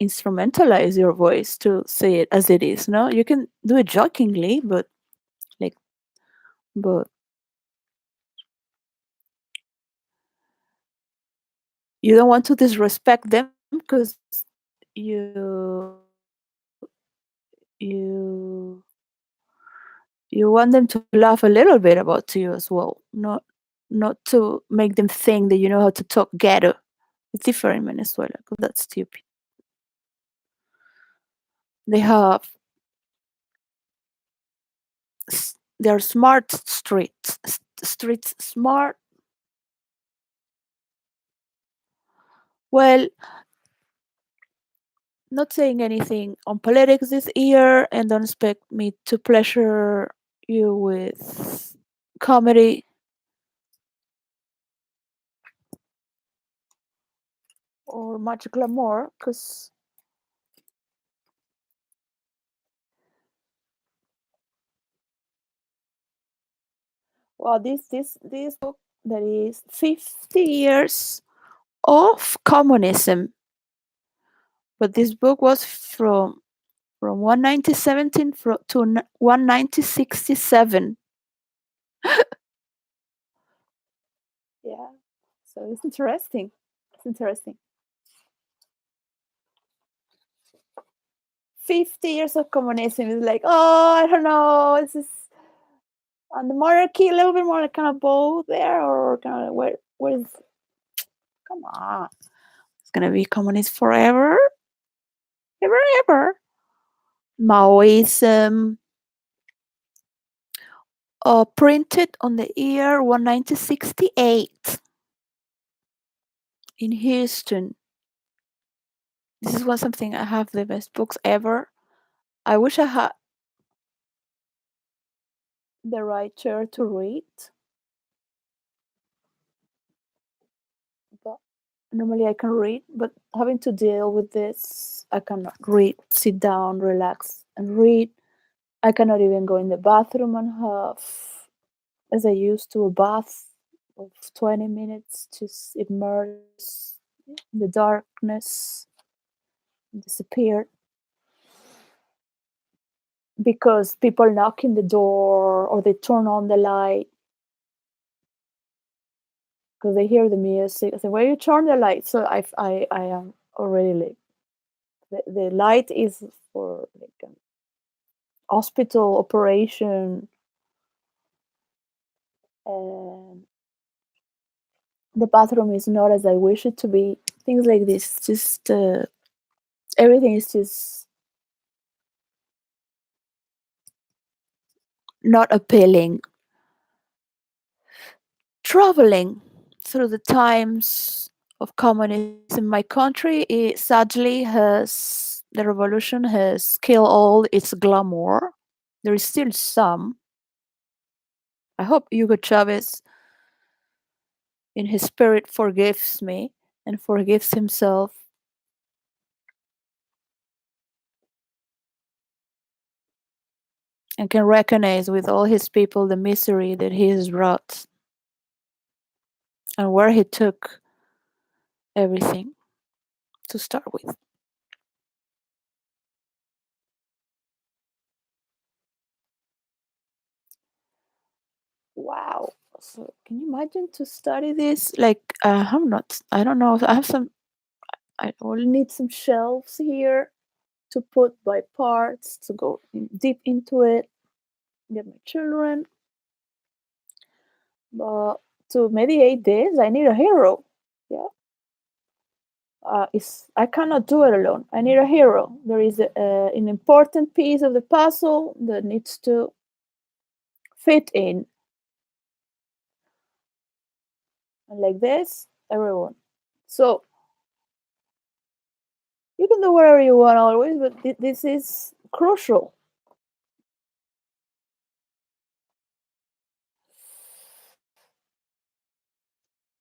instrumentalize your voice to say it as it is. No, you can do it jokingly, like, but you don't want to disrespect them, because you you you want them to laugh a little bit about you as well, not to make them think that you know how to talk ghetto. It's different in Venezuela, because that's stupid. They have they're smart streets smart. Well, not saying anything on politics this year, and don't expect me to pleasure you with comedy or much glamour, because, well, this book that is 50 years of communism. But this book was from 1917 to 1967. Yeah, so it's interesting. It's interesting. 50 years of communism is like, oh, I don't know. Is this on the monarchy a little bit more like kind of both there, or kind of where is? Come on, it's gonna be communist forever, ever, ever. Maoism, printed on the year 1968 in Houston. This is one something I have the best books ever. I wish I had the right chair to read, but normally I can read, but having to deal with this, I cannot read, sit down, relax, and read. I cannot even go in the bathroom and have, as I used to, a bath of 20 minutes, just immerse in the darkness, disappear. Because people knock in the door or they turn on the light because they hear the music. I say, "Why you turn the light?" So I am already like the light is for like an hospital operation, and the bathroom is not as I wish it to be. Things like this, just everything is just not appealing. Traveling through the times of communism, my country, it sadly has the revolution has killed all its glamour. There is still some. I hope Hugo Chavez, in his spirit, forgives me and forgives himself and can recognize with all his people the misery that he has wrought and where he took everything to start with. Wow. So can you imagine to study this? Like, I'm not, I don't know. I have some, I will need some shelves here to put by parts to go deep into it, get my children. But to mediate this, I need a hero. Yeah. I cannot do it alone. I need a hero. There is an important piece of the puzzle that needs to fit in. And like this, everyone. So you can do whatever you want always, but this is crucial.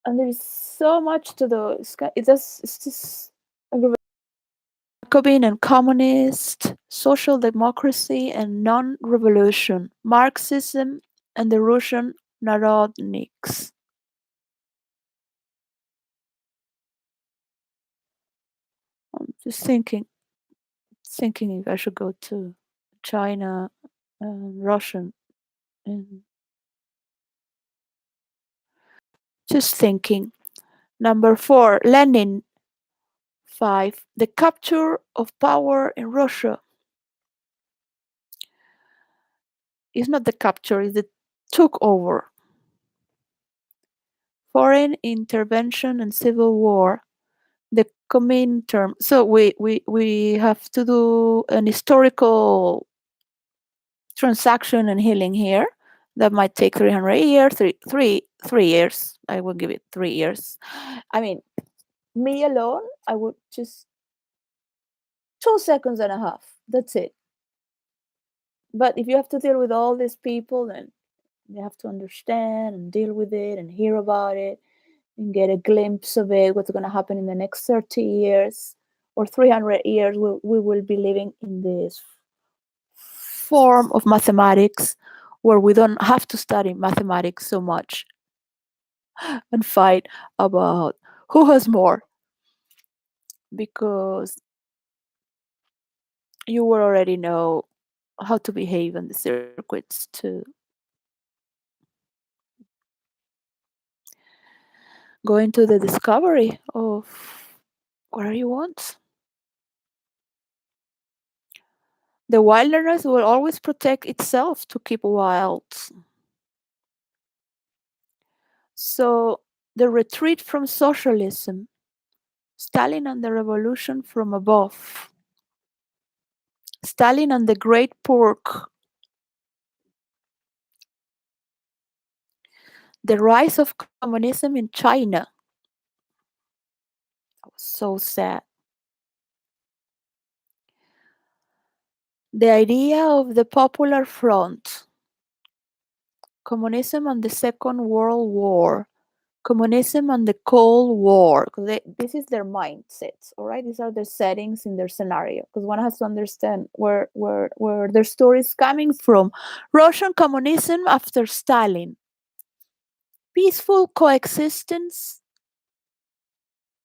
And there is so much to do. It's just Jacobin and communist, social democracy and non-revolution, Marxism and the Russian Narodniks. I'm just thinking if I should go to China and Russian and just thinking. Number 4, Lenin. 5, the capture of power in Russia. It's not the capture, it's the took over. Foreign intervention and civil war. The Comintern. So we have to do an historical transaction and healing here. That might take 300 years, 3 years. I will give it 3 years. I mean, me alone, I would just 2 seconds and a half. That's it. But if you have to deal with all these people, then you have to understand and deal with it and hear about it and get a glimpse of it, what's going to happen in the next 30 years or 300 years. We will be living in this form of mathematics where we don't have to study mathematics so much and fight about Who has more? Because you will already know how to behave in the circuits to go into the discovery of whatever you want. The wilderness will always protect itself to keep wild. So, the retreat from socialism, Stalin and the revolution from above, Stalin and the great pork, the rise of communism in China. That was so sad. The idea of the Popular Front, communism and the Second World War, communism and the Cold War. This is their mindsets, all right? These are the settings in their scenario, because one has to understand where their story is coming from. Russian communism after Stalin, peaceful coexistence,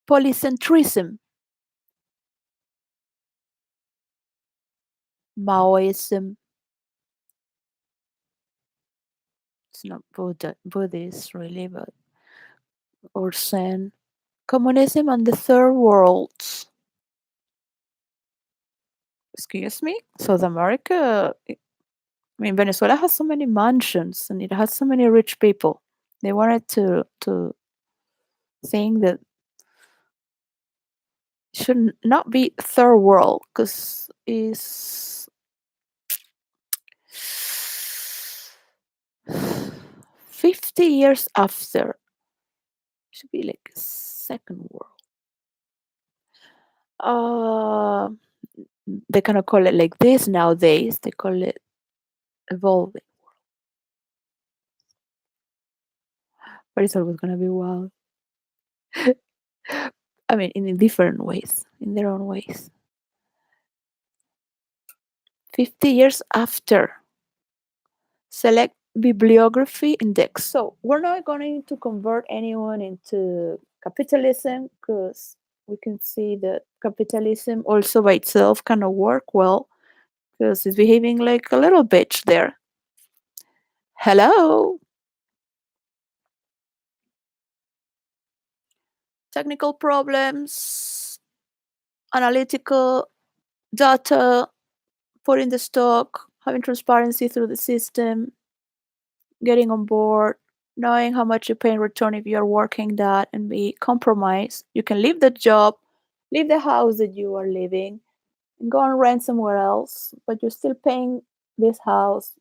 polycentrism, Maoism. It's not Buddhist really, but or Zen. Communism and the Third World. Excuse me? South America, I mean, Venezuela has so many mansions and it has so many rich people. They wanted to think that it should not be third world because it's 50 years after. It should be like second world. Uh, they kind of call it like this nowadays. They call it evolving, but it's always gonna be wild. I mean, in different ways, in their own ways. 50 years after. Select bibliography index. So we're not going to convert anyone into capitalism because we can see that capitalism also by itself cannot work well because it's behaving like a little bitch there. Hello. Technical problems, analytical data, putting the stock, having transparency through the system, getting on board, knowing how much you pay in return if you're working that and be compromised. You can leave the job, leave the house that you are living, and go and rent somewhere else, but you're still paying this house.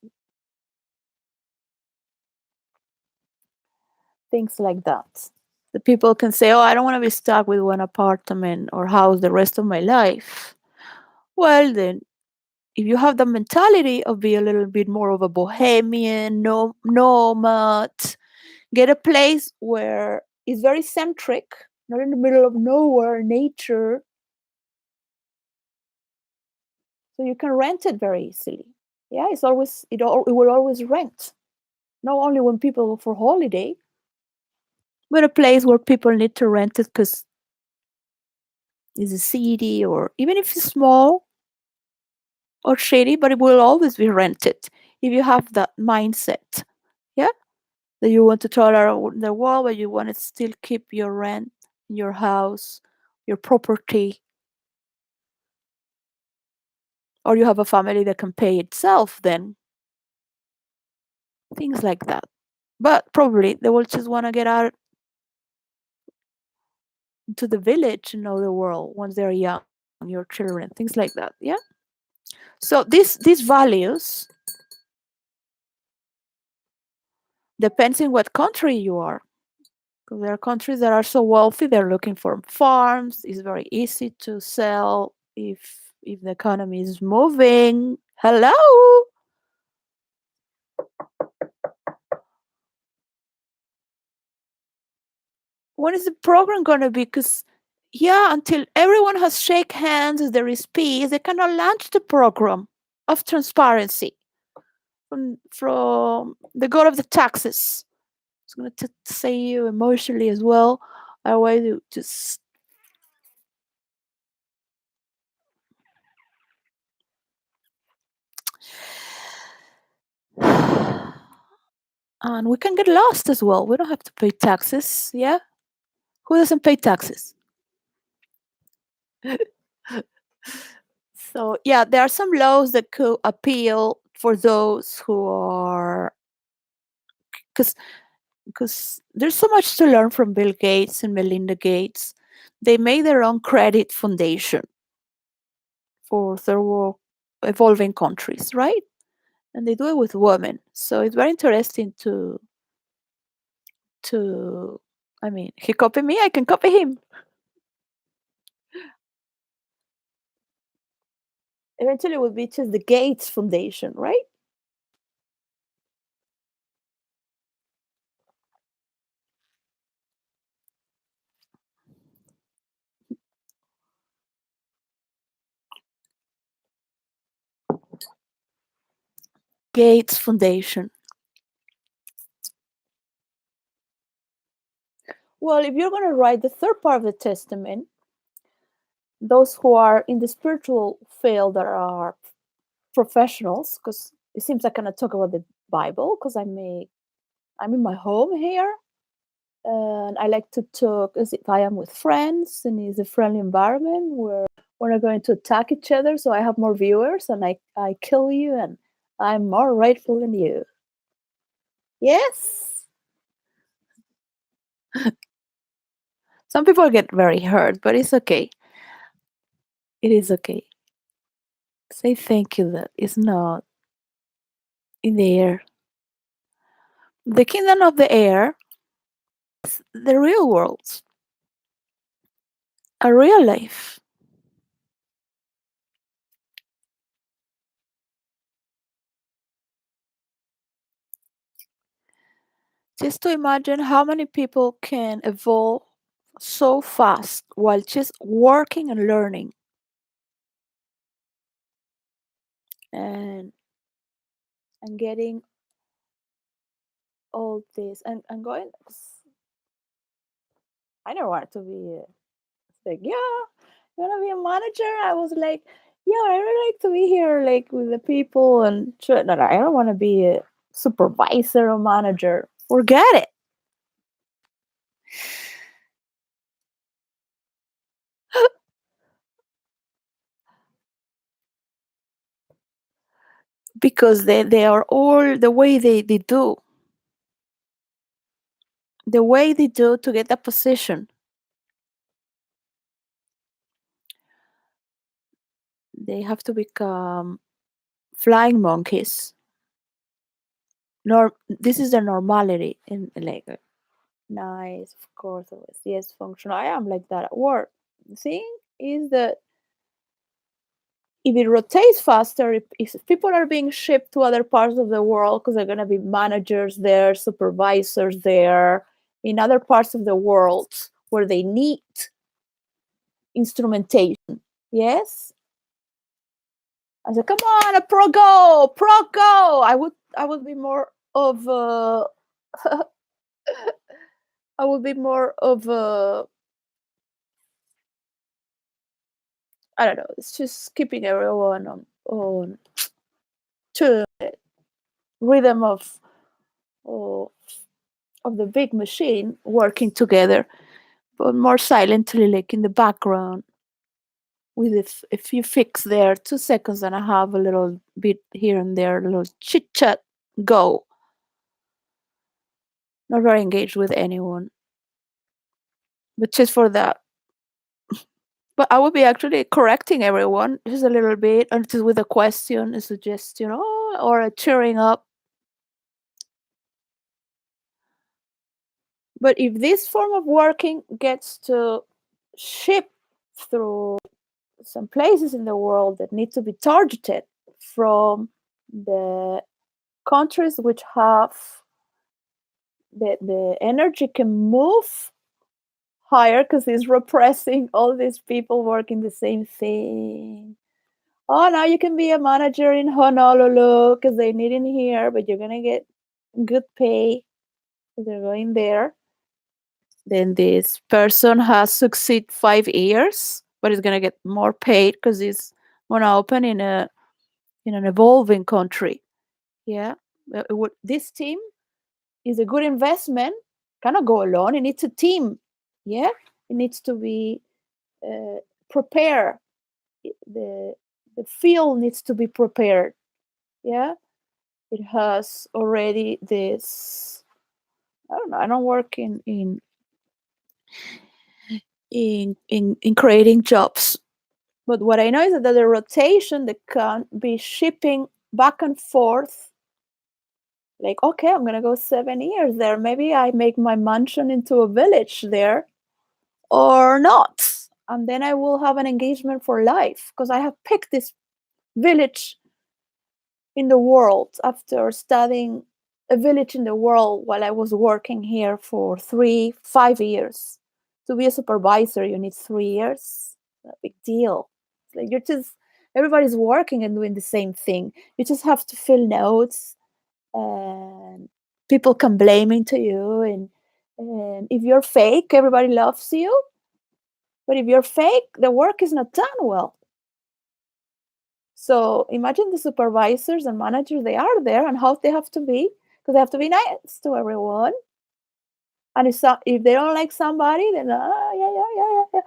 Things like that. The people can say, oh, I don't want to be stuck with one apartment or house the rest of my life. Well, then, if you have the mentality of being a little bit more of a bohemian, nomad, get a place where it's very centric, not in the middle of nowhere, nature, so you can rent it very easily. Yeah, it will always rent. Not only when people go for holiday, but a place where people need to rent it because it's a city or even if it's small or shady, but it will always be rented if you have that mindset. Yeah, that you want to travel the world, but you want to still keep your rent, your house, your property, or you have a family that can pay itself, then things like that. But probably they will just want to get out to the village and know the world once they're young, your children, things like that. Yeah. So these values depends in what country you are. 'Cause there are countries that are so wealthy, they're looking for farms. It's very easy to sell if the economy is moving. Hello. When is the program gonna be? Because yeah, until everyone has shake hands, there is peace, they cannot launch the program of transparency from the god of the taxes. It's gonna say you emotionally as well. Otherwise, you just and we can get lost as well. We don't have to pay taxes. Yeah, who doesn't pay taxes? So yeah, there are some laws that could appeal for those who are because there's so much to learn from Bill Gates and Melinda Gates. They made their own credit foundation for third world evolving countries, right? And they do it with women. So it's very interesting to I mean, he copied me, I can copy him. Eventually it will be just the Gates Foundation, right? Gates Foundation. Well, if you're going to write the third part of the testament, those who are in the spiritual field that are professionals, because it seems I cannot talk about the Bible because I'm in my home here, and I like to talk as if I am with friends, and it's a friendly environment where we're not going to attack each other. So I have more viewers, and I kill you, and I'm more rightful than you. Yes. Some people get very hurt, but it's okay. It is okay. Say thank you that it's not in the air. The kingdom of the air is the real world, a real life. Just to imagine how many people can evolve so fast while just working and learning and and getting all this and going. I never wanted to be like, yeah, you want to be a manager? I was like, yeah, I really like to be here, like with the people and shit. No, no, I don't want to be a supervisor or manager. Forget it. Because they are all the way they do, the way they do to get that position. They have to become flying monkeys. This is the normality in like nice, of course, always yes, functional. I am like that at work. The thing is that if it rotates faster, if people are being shipped to other parts of the world because they're going to be managers there, supervisors there, in other parts of the world where they need instrumentation, yes. I said, "Come on, a pro go." I would be more of a, I would be more of a, I don't know. It's just keeping everyone on to rhythm of of the big machine working together, but more silently, like in the background, with if you fix there 2 seconds and I have a little bit here and there, a little chit chat, go. Not very engaged with anyone, but just for that. But I would be actually correcting everyone just a little bit, and just with a question, a suggestion, or a cheering up. But if this form of working gets to ship through some places in the world that need to be targeted from the countries which have the energy can move higher because it's repressing all these people working the same thing. Oh, now you can be a manager in Honolulu because they need in here, but you're gonna get good pay because they're going there. Then this person has succeed 5 years, but is gonna get more paid because he's gonna open in an evolving country. Yeah, this team is a good investment. Cannot go alone. It needs a team. Yeah, it needs to be uh, prepared. The the field needs to be prepared. Yeah, it has already this. I don't know. I don't work in creating jobs, but what I know is that the rotation that can be shipping back and forth. Like, okay, I'm gonna go 7 years there. Maybe I make my mansion into a village there, or not, and then I will have an engagement for life because I have picked this village in the world after studying a village in the world while I was working here for 5 years. To be a supervisor, you need 3 years. A big deal. Like you're just everybody's working and doing the same thing. You just have to fill notes, and people can blame into you. And if you're fake, everybody loves you. But if you're fake, the work is not done well. So imagine the supervisors and managers, they are there and how they have to be, because they have to be nice to everyone. And if they don't like somebody, then yeah, yeah, yeah, yeah, yeah.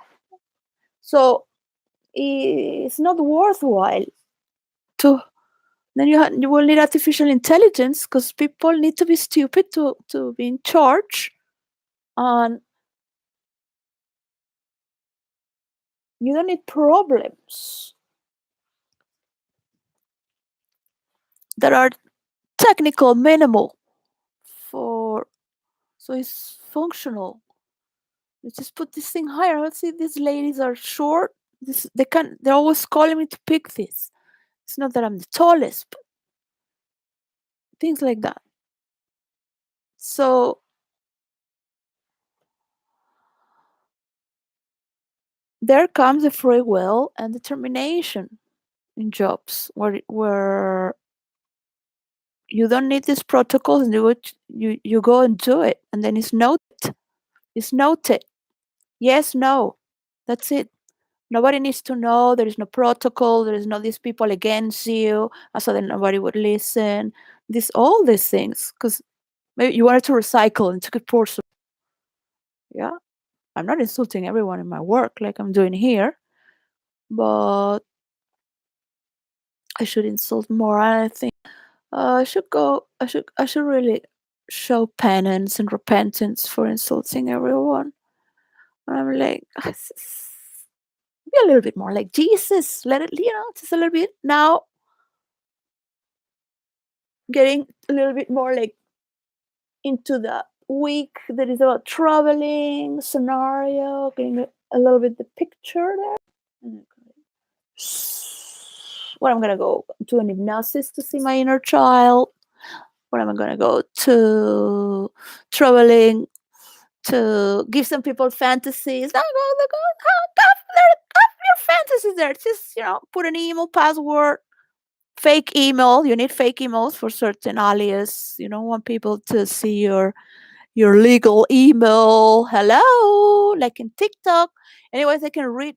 So it's not worthwhile to. Then you will need artificial intelligence because people need to be stupid to be in charge, and you don't need problems that are technical, minimal for so it's functional. You just put this thing higher. Let's see, these ladies are short. They're always calling me to pick this. It's not that I'm the tallest, but things like that. So there comes the free will and determination in jobs where you don't need these protocols and you go and do it, and then it's noted. It's noted. Yes, no. That's it. Nobody needs to know. There is no protocol. There is no these people against you, and so then nobody would listen. All these things, because maybe you wanted to recycle and took a portion. Yeah, I'm not insulting everyone in my work like I'm doing here, but I should insult more. And I think I should go. I should really show penance and repentance for insulting everyone. I'm like, be a little bit more like Jesus. Let it, just a little bit now. Getting a little bit more like into the week that is about traveling scenario, getting a little bit the picture there. And what I'm gonna go to an hypnosis to see my inner child. What am I gonna go to traveling to give some people fantasies? Have your fantasies there. Just put an email password, fake email. You need fake emails for certain alias. You don't want people to see your legal email. Hello, like in TikTok. Anyways, they can read.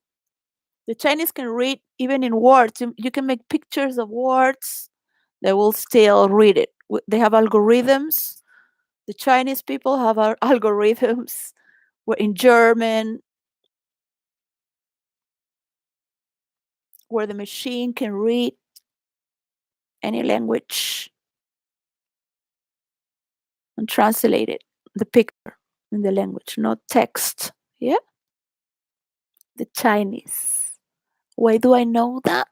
The Chinese can read even in words. You can make pictures of words. They will still read it. They have algorithms. The Chinese people have our algorithms. Where in German, where the machine can read any language and translate it, the picture in the language, not text. Yeah, the Chinese. Why do I know that?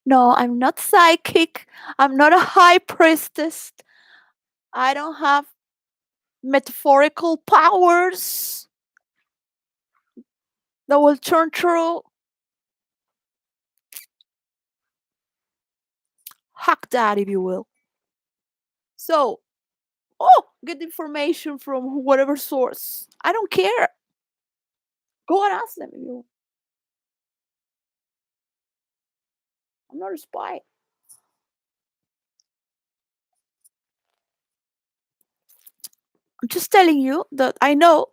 No, I'm not psychic. I'm not a high priestess. I don't have metaphorical powers that will turn true. Hack that, if you will. So, get information from whatever source. I don't care. Go and ask them if you. I'm not a spy. I'm just telling you that I know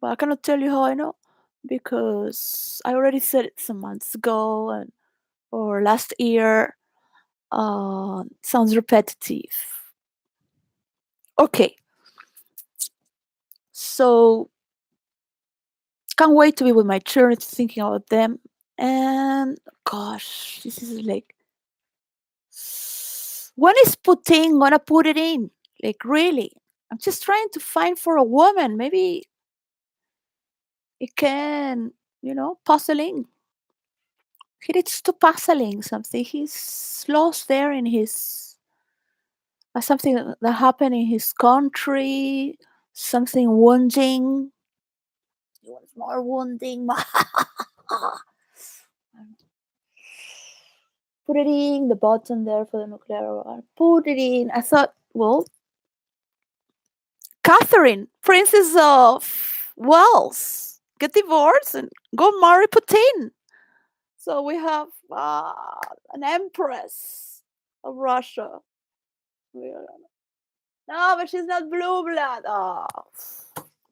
But I cannot tell you how I know because I already said it some months ago and or last year. Sounds repetitive. Okay, so can't wait to be with my children, thinking about them. And gosh, this is like, when is Putin gonna put it in? Like, really? I'm just trying to find for a woman. Maybe it can, puzzling. He needs to puzzling something. He's lost there in his something that happened in his country, something wounding. He wants more wounding. Put it in the button there for the nuclear war. Put it in. I thought, well, Catherine, Princess of Wales, get divorced and go marry Putin. So we have an empress of Russia. No, but she's not blue blood. Oh,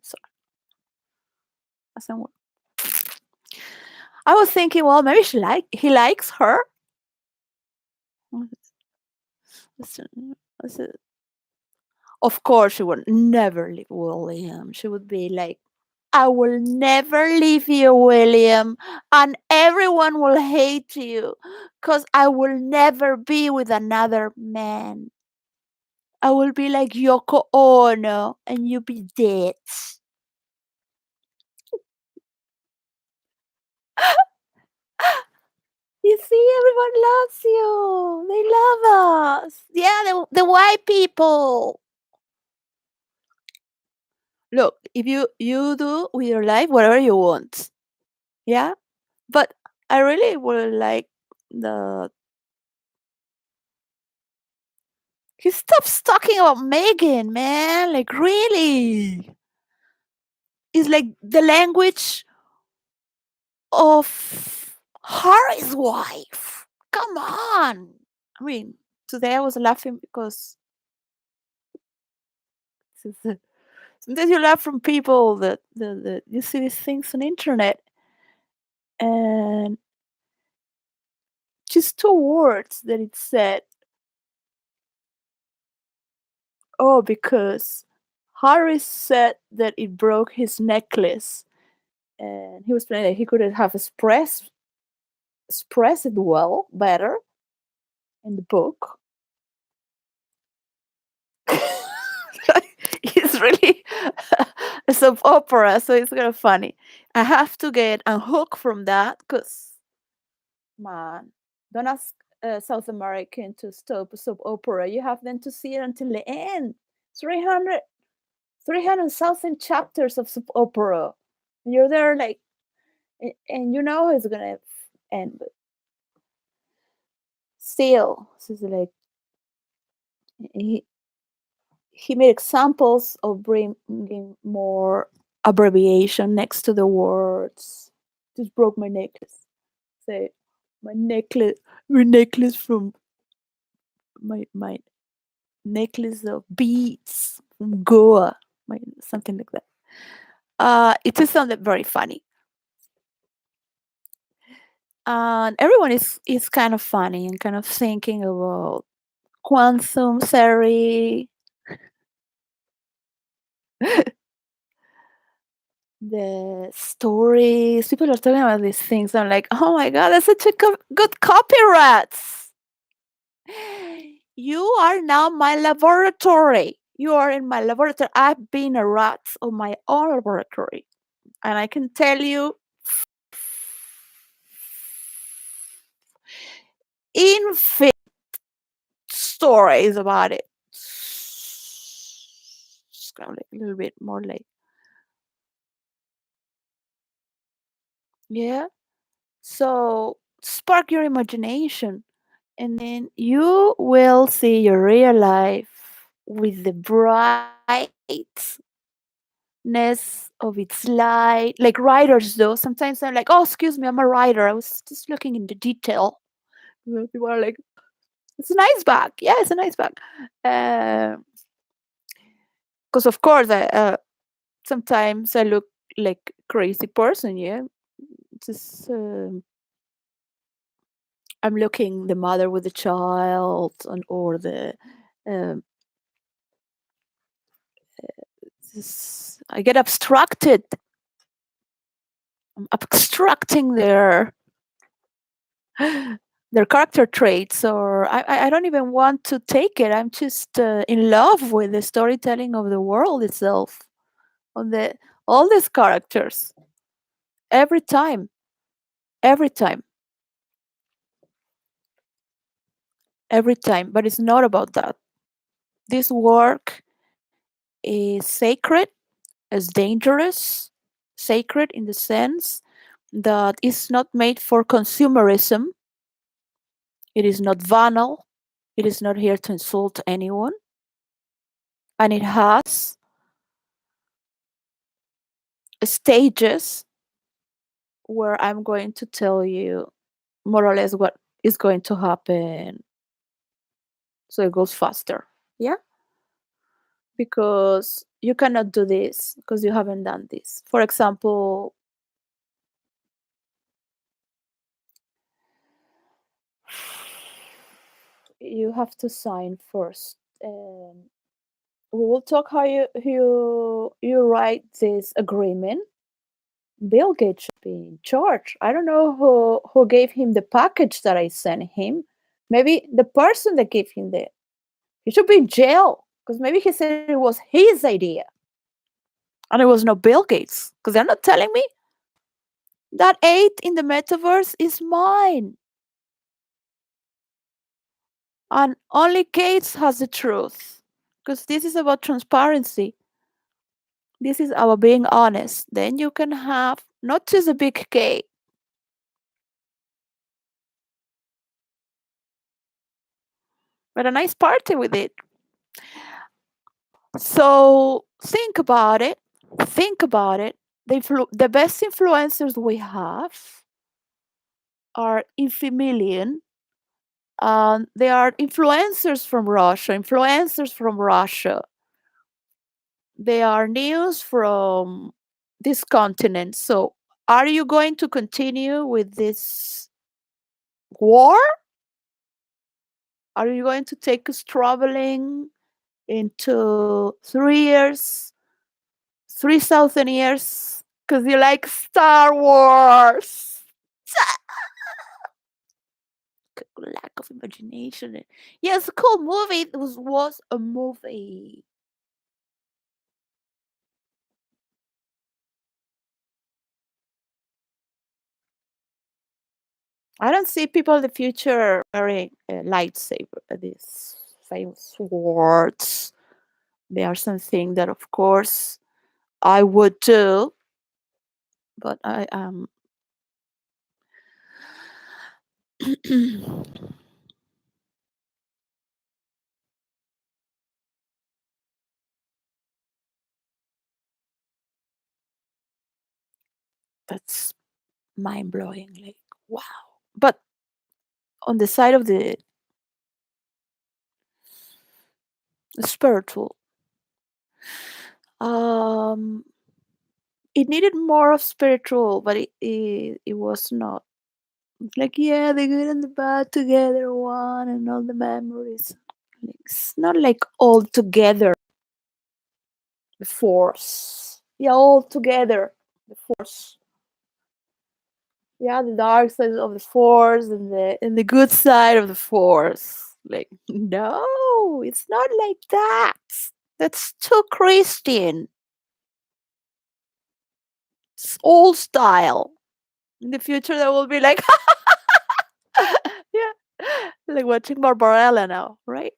sorry. Doesn't work. I was thinking, well, maybe he likes her. Listen, listen. Of course, she would never leave William. She would be like, I will never leave you, William, and everyone will hate you because I will never be with another man. I will be like Yoko Ono and you be dead. You see, everyone loves you. They love us. Yeah, the white people. Look, if you do with your life whatever you want, yeah. But I really would like the he stops talking about Megan, man. Like, really, it's like the language of Harry's wife. Come on. I mean, today I was laughing because sometimes you laugh from people that you see these things on internet and just two words that it said, oh, because Harry said that it broke his necklace and he was saying that he could have expressed it well better in the book. It's really a soap opera, so it's kind of funny. I have to get unhooked from that because, man, don't ask South American to stop a soap opera. You have them to see it until the end. 300, 300,000 chapters of soap opera. You're there like, and you know it's gonna end, but still, this is like he he made examples of bringing more abbreviation next to the words. Just broke my necklace. Say my necklace from my necklace of beads from Goa, something like that. It just sounded very funny, and everyone is kind of funny and kind of thinking about quantum theory, the stories. People are talking about these things. I'm like, oh my god, that's such a good copyright. You are now my laboratory. You are in my laboratory. I've been a rat of my own laboratory, and I can tell you infinite stories about it. Just kind of like a little bit more like, yeah. So spark your imagination, and then you will see your real life with the brightness of its light. Like writers do. Sometimes I'm like, oh, excuse me, I'm a writer. I was just looking in the detail. People are like, it's a nice bag. Yeah, it's a nice bag. Because of course, sometimes I look. like crazy person, yeah. Just I'm looking the mother with the child, and or the um, I get abstracted. I'm abstracting their character traits, or I don't even want to take it. I'm just in love with the storytelling of the world itself, on the all these characters every time, every time, every time. But it's not about that. This work is sacred, is dangerous, sacred in the sense that it's not made for consumerism. It is not banal. It is not here to insult anyone. And it has stages where I'm going to tell you more or less what is going to happen so it goes faster. Yeah? Because you cannot do this because you haven't done this. For example, you have to sign first. We will talk how you write this agreement. Bill Gates should be in charge. I don't know who gave him the package that I sent him. Maybe the person that gave him the he should be in jail because maybe he said it was his idea and it was not Bill Gates because they're not telling me that 8 in the metaverse is mine and only Gates has the truth because this is about transparency. This is about being honest. Then you can have not just a big cake, but a nice party with it. So think about it. Think about it. The best influencers we have are infimilian. They are influencers from Russia. Influencers from Russia. They are news from this continent. So, are you going to continue with this war? Are you going to take us traveling into 3 years, 3,000 years? Because you like Star Wars. Lack of imagination. Yes, a cool movie. It was a movie. I don't see people in the future wearing a lightsaber, these famous swords. They are something that, of course, I would do, but I am. That's mind blowing. Like, wow. But on the side of the spiritual, um, it needed more of spiritual, but it was not. It's like, yeah, the good and the bad together, one, and all the memories. It's not like all together, the force. Yeah, all together, the force. Yeah, the dark side of the force and the good side of the force. Like, no, it's not like that. That's too Christian. It's old style. In the future, there will be like, yeah, like watching Barbarella now, right?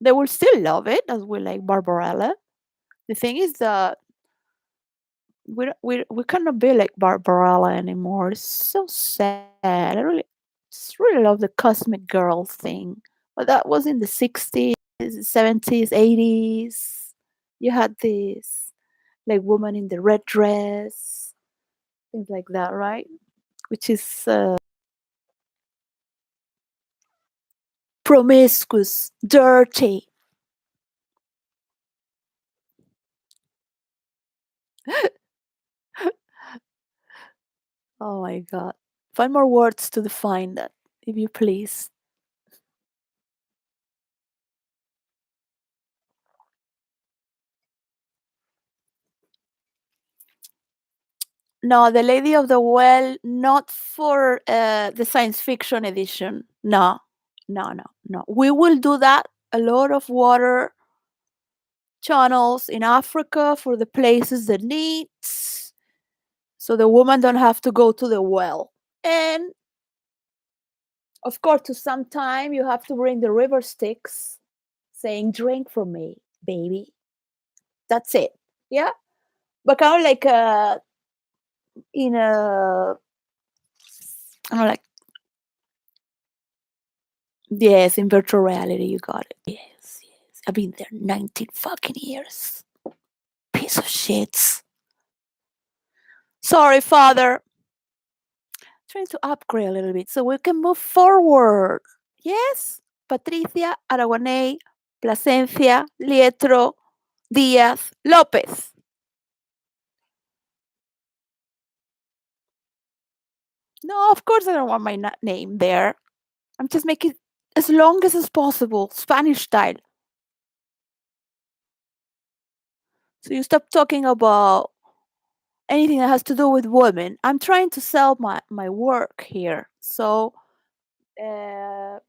They will still love it as we like Barbarella. The thing is that we cannot be like Barbarella anymore. It's so sad. Just really love the cosmic girl thing. But that was in the 60s, 70s, 80s. You had this like woman in the red dress, things like that, right? Which is promiscuous, dirty. Oh my god. Find more words to define that, if you please. No, The Lady of the Well, not for the science fiction edition. No, no, no, no. We will do that. A lot of water channels in Africa for the places that needs, so the woman don't have to go to the well. And of course, to some time you have to bring the river sticks, saying, "Drink from me, baby." That's it. Yeah, but kind of like in a, I don't know, like, yes, in virtual reality, you got it. Yes, yes. I've been there 19 fucking years. Piece of shits. Sorry, father. Trying to upgrade a little bit so we can move forward. Yes? Patricia Aragonés Plasencia Lietro Díaz López. No, of course I don't want my name there. I'm just making it as long as possible, Spanish style. So you stop talking about anything that has to do with women. I'm trying to sell my work here. So no,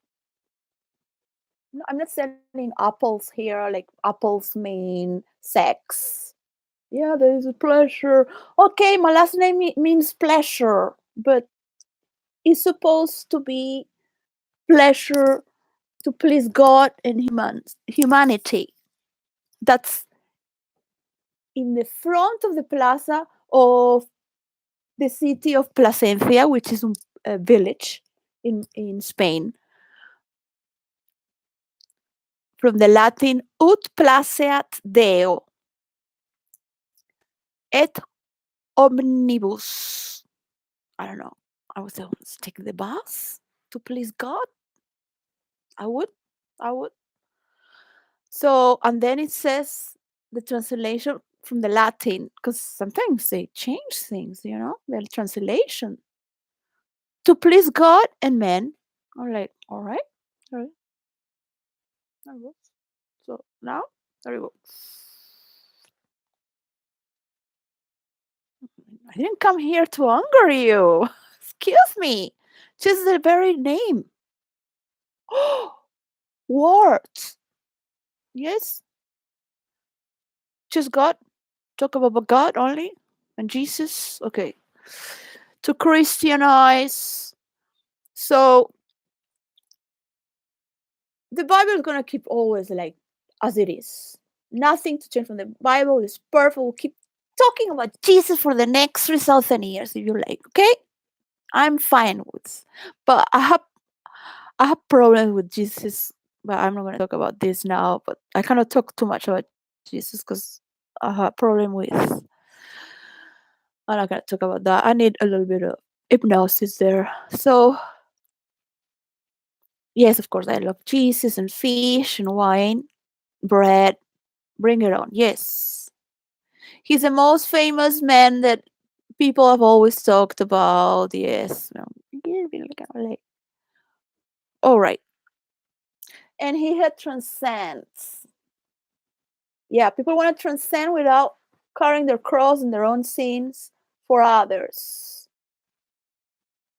I'm not selling apples here. Like apples mean sex. Yeah, there is a pleasure. Okay, my last name means pleasure, but it's supposed to be pleasure to please God and humanity. That's in the front of the plaza of the city of Plasencia, which is a village in Spain. From the Latin ut placeat Deo et omnibus. I don't know. I was taking the bus to please God. I would. I would. So, and then it says the translation from the Latin, because sometimes they change things, the translation. To please God and men. I'm like, all right, all right, there we go. So now, there we go. I didn't come here to anger you. Excuse me. Just the very name. Words. Yes. Just God. Talk about God only. And Jesus. Okay. To Christianize. So the Bible is gonna keep always like as it is. Nothing to change from the Bible is perfect. We'll keep talking about Jesus for the next 3,000 years if you like. Okay, I'm fine with. But I have problems with Jesus. But I'm not gonna talk about this now. But I cannot talk too much about Jesus because I have problem with. I'm not gonna talk about that. I need a little bit of hypnosis there. So yes, of course, I love Jesus and fish and wine, bread. Bring it on. Yes. He's the most famous man that people have always talked about. Yes. All right. And he had transcends. Yeah, people want to transcend without carrying their cross and their own sins for others.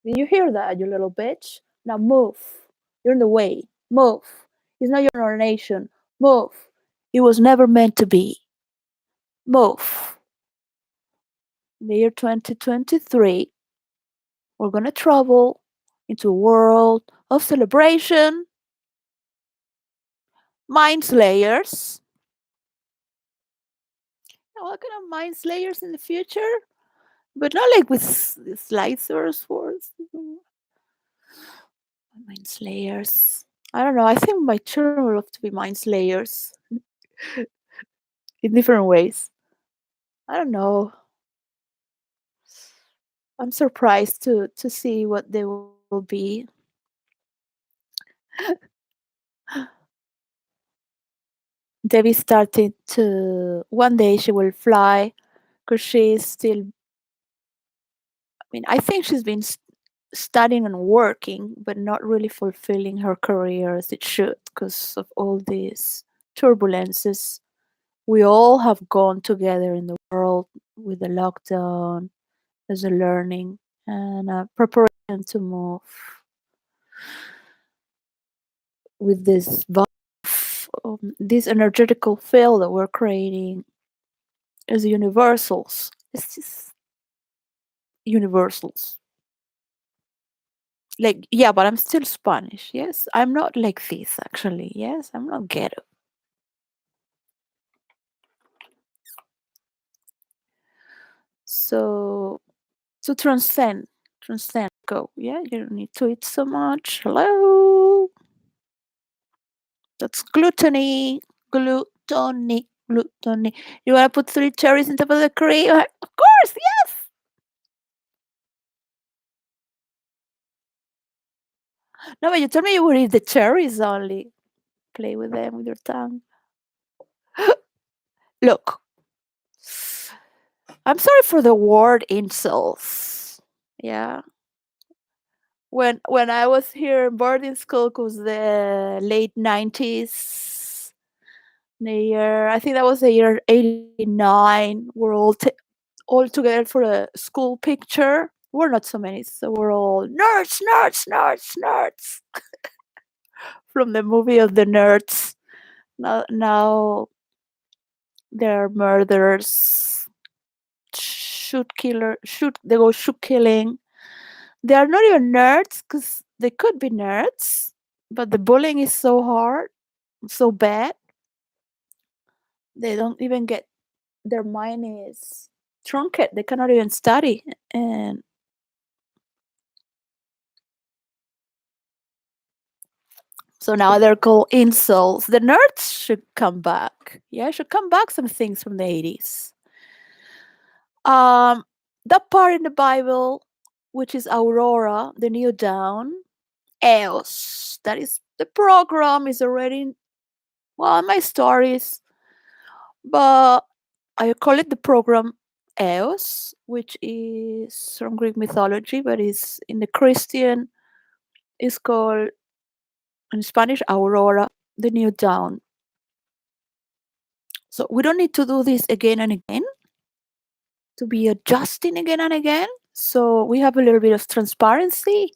Did you hear that, you little bitch? Now move. You're in the way. Move. It's not your ordination. Move. It was never meant to be. Move. In the year 2023, we're going to travel into a world of celebration, mind slayers. What kind of mind slayers in the future? But not like with slicers swords. Mind slayers. I don't know. I think my children will love to be mind slayers in different ways. I don't know. I'm surprised to see what they will be. Debbie started to one day she will fly because she's still. I mean, I think she's been studying and working, but not really fulfilling her career as it should because of all these turbulences we all have gone together in the world with the lockdown as a learning and a preparation to move with this energetical field that we're creating as universals. It's just universals. Like, yeah, but I'm still Spanish. Yes, I'm not like this actually. Yes, I'm not ghetto. So to transcend, go. Yeah, you don't need to eat so much. Hello, that's gluttony. You want to put three cherries on top of the cream? Of course, yes. No, but you told me you would eat the cherries only. Play with them with your tongue. Look, I'm sorry for the word insults. Yeah. When I was here in boarding school, it was the late 90s, the year, I think that was the year 89. We're all together for a school picture. We're not so many, so we're all nerds from the movie of the nerds. Now they're murderers, they go shoot killing. They are not even nerds because they could be nerds, but the bullying is so hard, so bad. They don't even get, their mind is truncated. They cannot even study. And so now they're called insults. The nerds should come back. Yeah, should come back some things from the 80s. Um, that part in the Bible, which is Aurora, the new dawn, EOS. That is the program is already, well, my stories, but I call it the program EOS, which is from Greek mythology, but is in the Christian is called in Spanish Aurora, the new dawn. So we don't need to do this again and again to be adjusting again and again. So we have a little bit of transparency.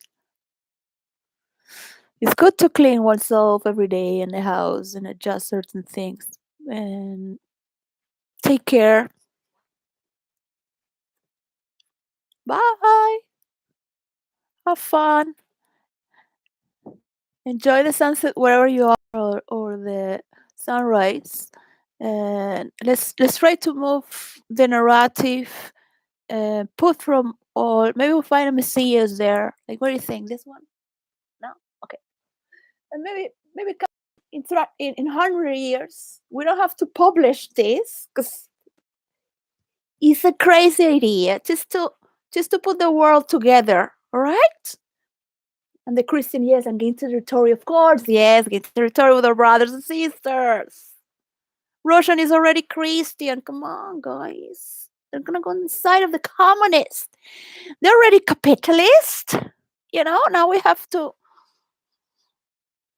It's good to clean oneself every day in the house and adjust certain things and take care. Bye. Have fun. Enjoy the sunset wherever you are, or the sunrise. And let's try to move the narrative. Put from all. Maybe we'll find a messias there. Like, what do you think? This one? No. Okay. And maybe in 100 years we don't have to publish this because it's a crazy idea just to put the world together. All right. And the Christian, yes, and gain territory, of course, yes, gain territory with our brothers and sisters. Russian is already Christian. Come on, guys. They're gonna go on the side of the communists. They're already capitalist. Now we have to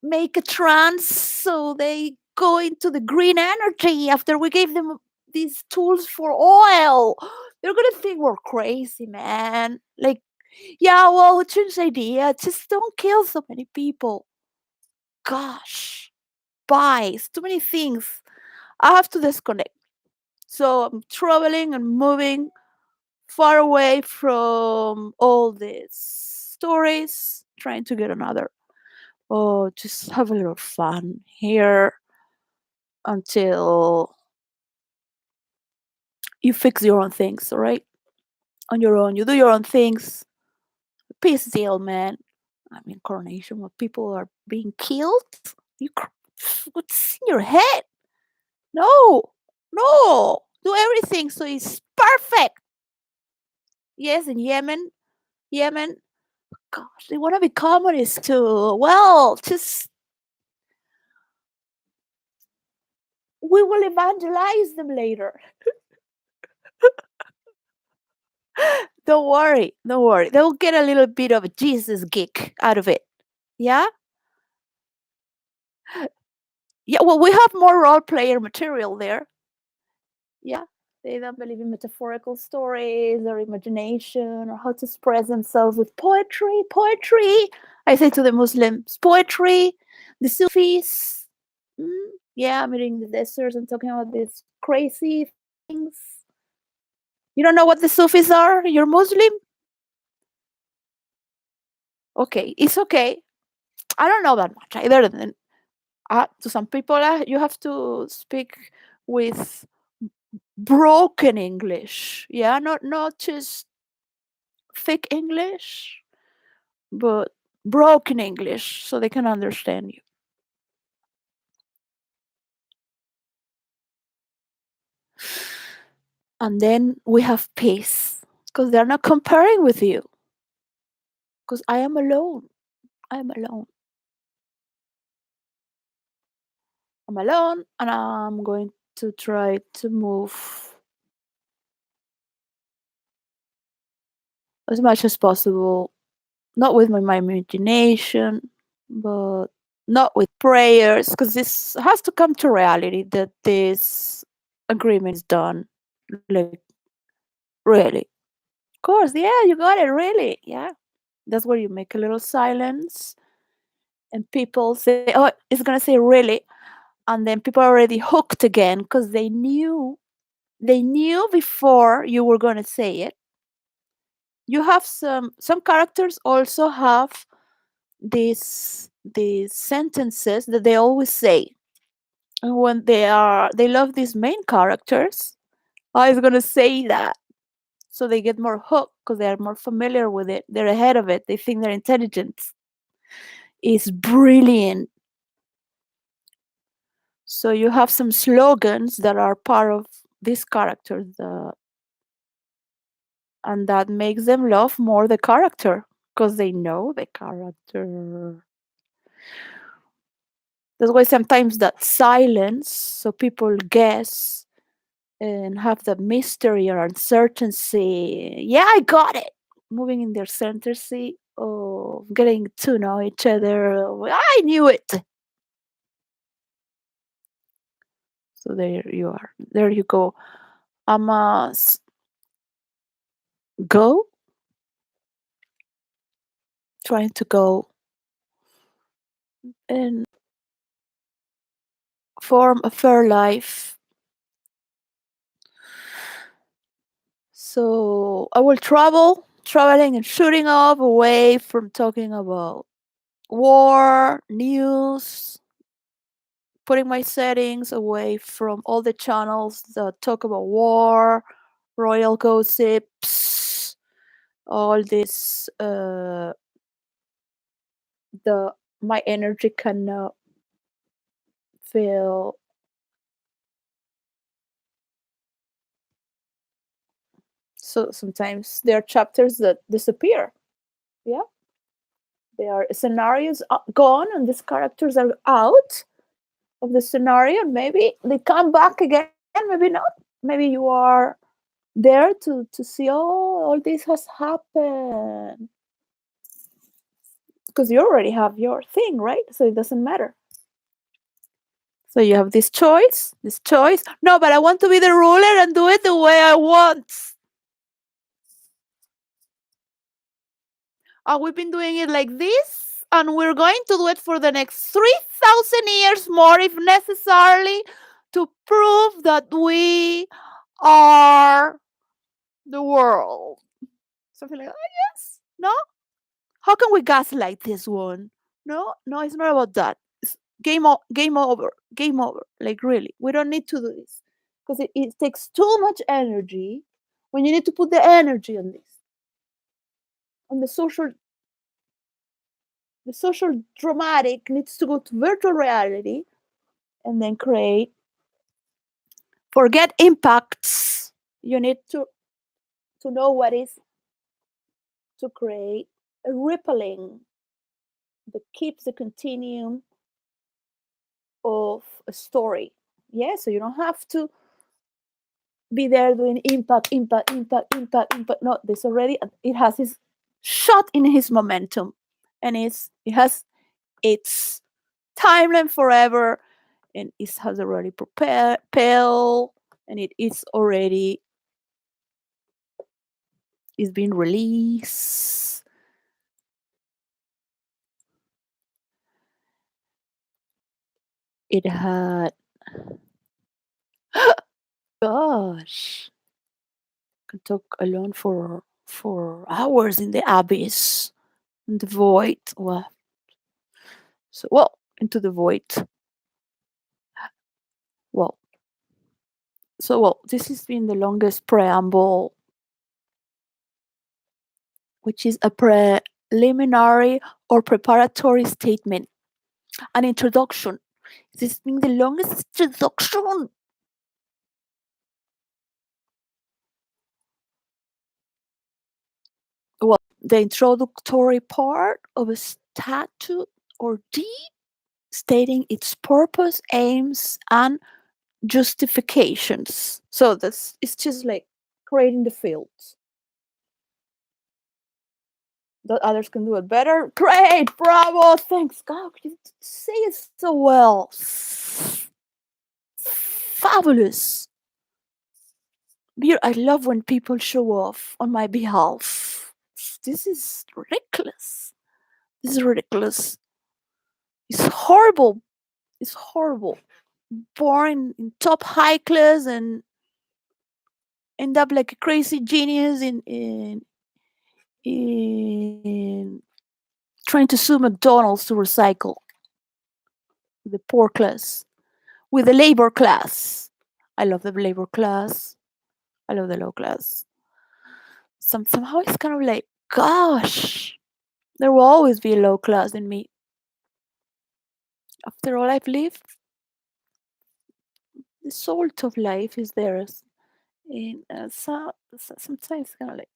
make a trans so they go into the green energy after we gave them these tools for oil. They're gonna think we're crazy, man. Like, yeah, well, change the idea. Just don't kill so many people. Gosh, buys too many things. I have to disconnect. So I'm traveling and moving far away from all these stories, trying to get another. Oh, just have a little fun here until you fix your own things, all right? On your own. You do your own things. Peace deal, man. I mean, coronation where people are being killed. What's in your head? No, no. Do everything so it's perfect. Yes, in Yemen. Gosh, they want to be communists too. Well, just we will evangelize them later. Don't worry, don't worry. They'll get a little bit of a Jesus geek out of it. Yeah? Yeah, well, we have more role player material there. Yeah. They don't believe in metaphorical stories or imagination or how to express themselves with poetry. Poetry! I say to the Muslims, poetry, the Sufis. Yeah, I'm in the deserts and talking about these crazy things. You don't know what the Sufis are? You're Muslim? Okay, it's okay. I don't know that much either. And to some people, you have to speak with broken English. Yeah, not just thick English, but broken English so they can understand you. And then we have peace because they're not comparing with you. Because I am alone. I am alone. I'm alone, and I'm going to try to move as much as possible, not with my imagination, but not with prayers, because this has to come to reality that this agreement is done. Like, really. Of course, yeah, you got it, really. Yeah. That's where you make a little silence, and people say, oh, it's going to say really. And then people are already hooked again because they knew before you were going to say it. You have some characters also have these sentences that they always say. And when they love these main characters, I was gonna say that. So they get more hooked because they are more familiar with it. They're ahead of it. They think their intelligence is brilliant. So you have some slogans that are part of these characters, and that makes them love more the character because they know the character. That's why sometimes that silence, so people guess and have the mystery or uncertainty. Yeah, I got it. Moving in their certainty of getting to know each other. I knew it. So there you are. There you go. I must go, trying to go and form a fair life. So I will traveling and shooting off away from talking about war, news, putting my settings away from all the channels that talk about war, royal gossips, all this. The My energy cannot feel. So sometimes there are chapters that disappear. Yeah, there are scenarios gone, and these characters are out of the scenario. And maybe they come back again. Maybe not. Maybe you are there to see, oh, all this has happened because you already have your thing, right? So it doesn't matter. So you have this choice. No, but I want to be the ruler and do it the way I want. And we've been doing it like this, and we're going to do it for the next 3,000 years more, if necessarily, to prove that we are the world. Something like that. Yes. No? How can we gaslight this one? No, no, it's not about that. It's game over, game over. Like, really, we don't need to do this because it takes too much energy when you need to put the energy on this, on the social dramatic needs to go to virtual reality and then create. Forget impacts. You need to know what is to create a rippling that keeps the continuum of a story. Yeah, so you don't have to be there doing impact, impact, impact, impact, impact. No, this already it has his shot in his momentum, and it has its timeline forever, and it has already prepared pale, and it is already is being released. It had gosh, can talk alone for hours in the abyss, in the void. Well, so well into the void. Well, so well, this has been the longest preamble, which is a preliminary or preparatory statement, an introduction. This has been the longest introduction. Well, the introductory part of a statute or deed stating its purpose, aims, and justifications. So that's it's just like creating the fields that others can do it better. Great, bravo, thanks God, you say it so well. Fabulous. I love when people show off on my behalf. This is ridiculous. This is ridiculous. It's horrible. It's horrible. Born in top high class and end up like a crazy genius in trying to sue McDonald's to recycle the poor class with the labor class. I love the labor class. I love the low class. Somehow it's kind of like, gosh, there will always be a low class in me. After all I've lived, the salt of life is there. And sometimes it's kind of like,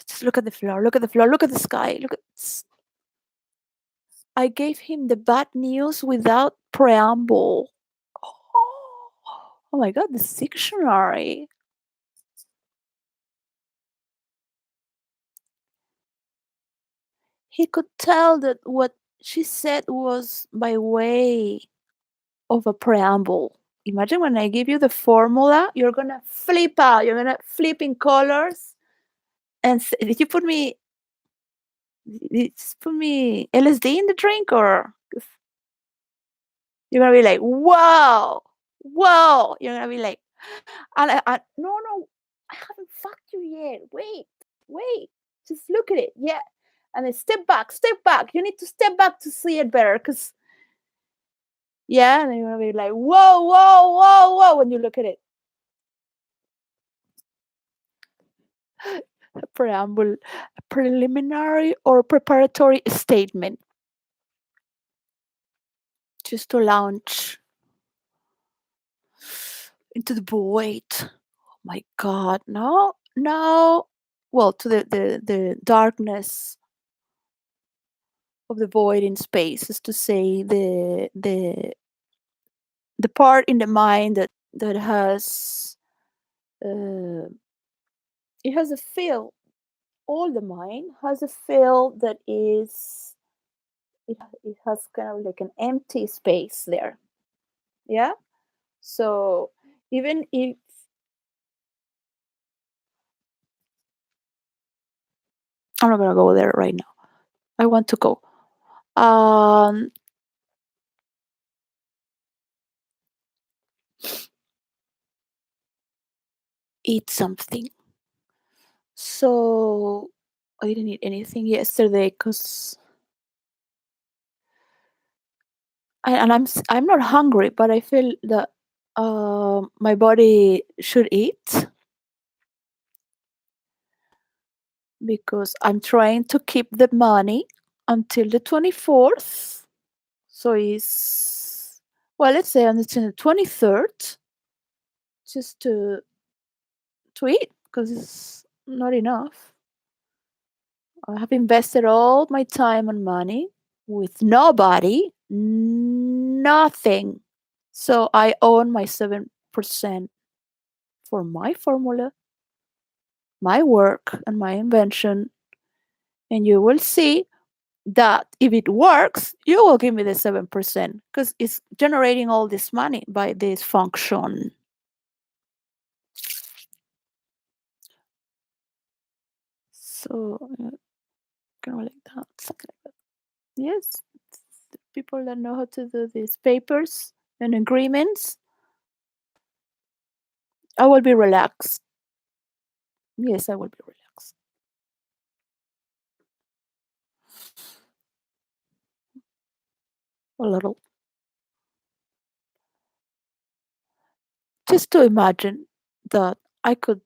just look at the floor, look at the floor, look at the sky, look at. I gave him the bad news without preamble. Oh my god, the dictionary. He could tell that what she said was by way of a preamble. Imagine when I give you the formula, you're gonna flip out. You're gonna flip in colors. And did you put me LSD in the drink, or you're gonna be like, whoa, whoa. You're gonna be like, no, no, I haven't fucked you yet. Wait, wait, just look at it. Yeah. And then step back, step back. You need to step back to see it better. Because, yeah, and then you're gonna be like, whoa, whoa, whoa, whoa, when you look at it. A preamble, a preliminary or preparatory statement just to launch into the void. Oh my god, no, no. Well, to the darkness of the void in space, is to say the part in the mind that has it has a field. All the mind has a field that is it has kind of like an empty space there. Yeah. So even if I'm not gonna go there right now. I want to go. Um Eat something. So I didn't eat anything yesterday because I'm not hungry, but I feel that my body should eat because I'm trying to keep the money until the 24th. So it's, well, let's say until the 23rd, just to eat because it's not enough. I have invested all my time and money with nobody, nothing. So I own my 7%. for my formula, my work, and my invention, and you will see that if it works, you will give me the 7% because it's generating all this money by this function. So, kind of like that, something like that. Yes, the people that know how to do these papers and agreements, I will be relaxed. Yes, I will be relaxed. A little. Just to imagine that I could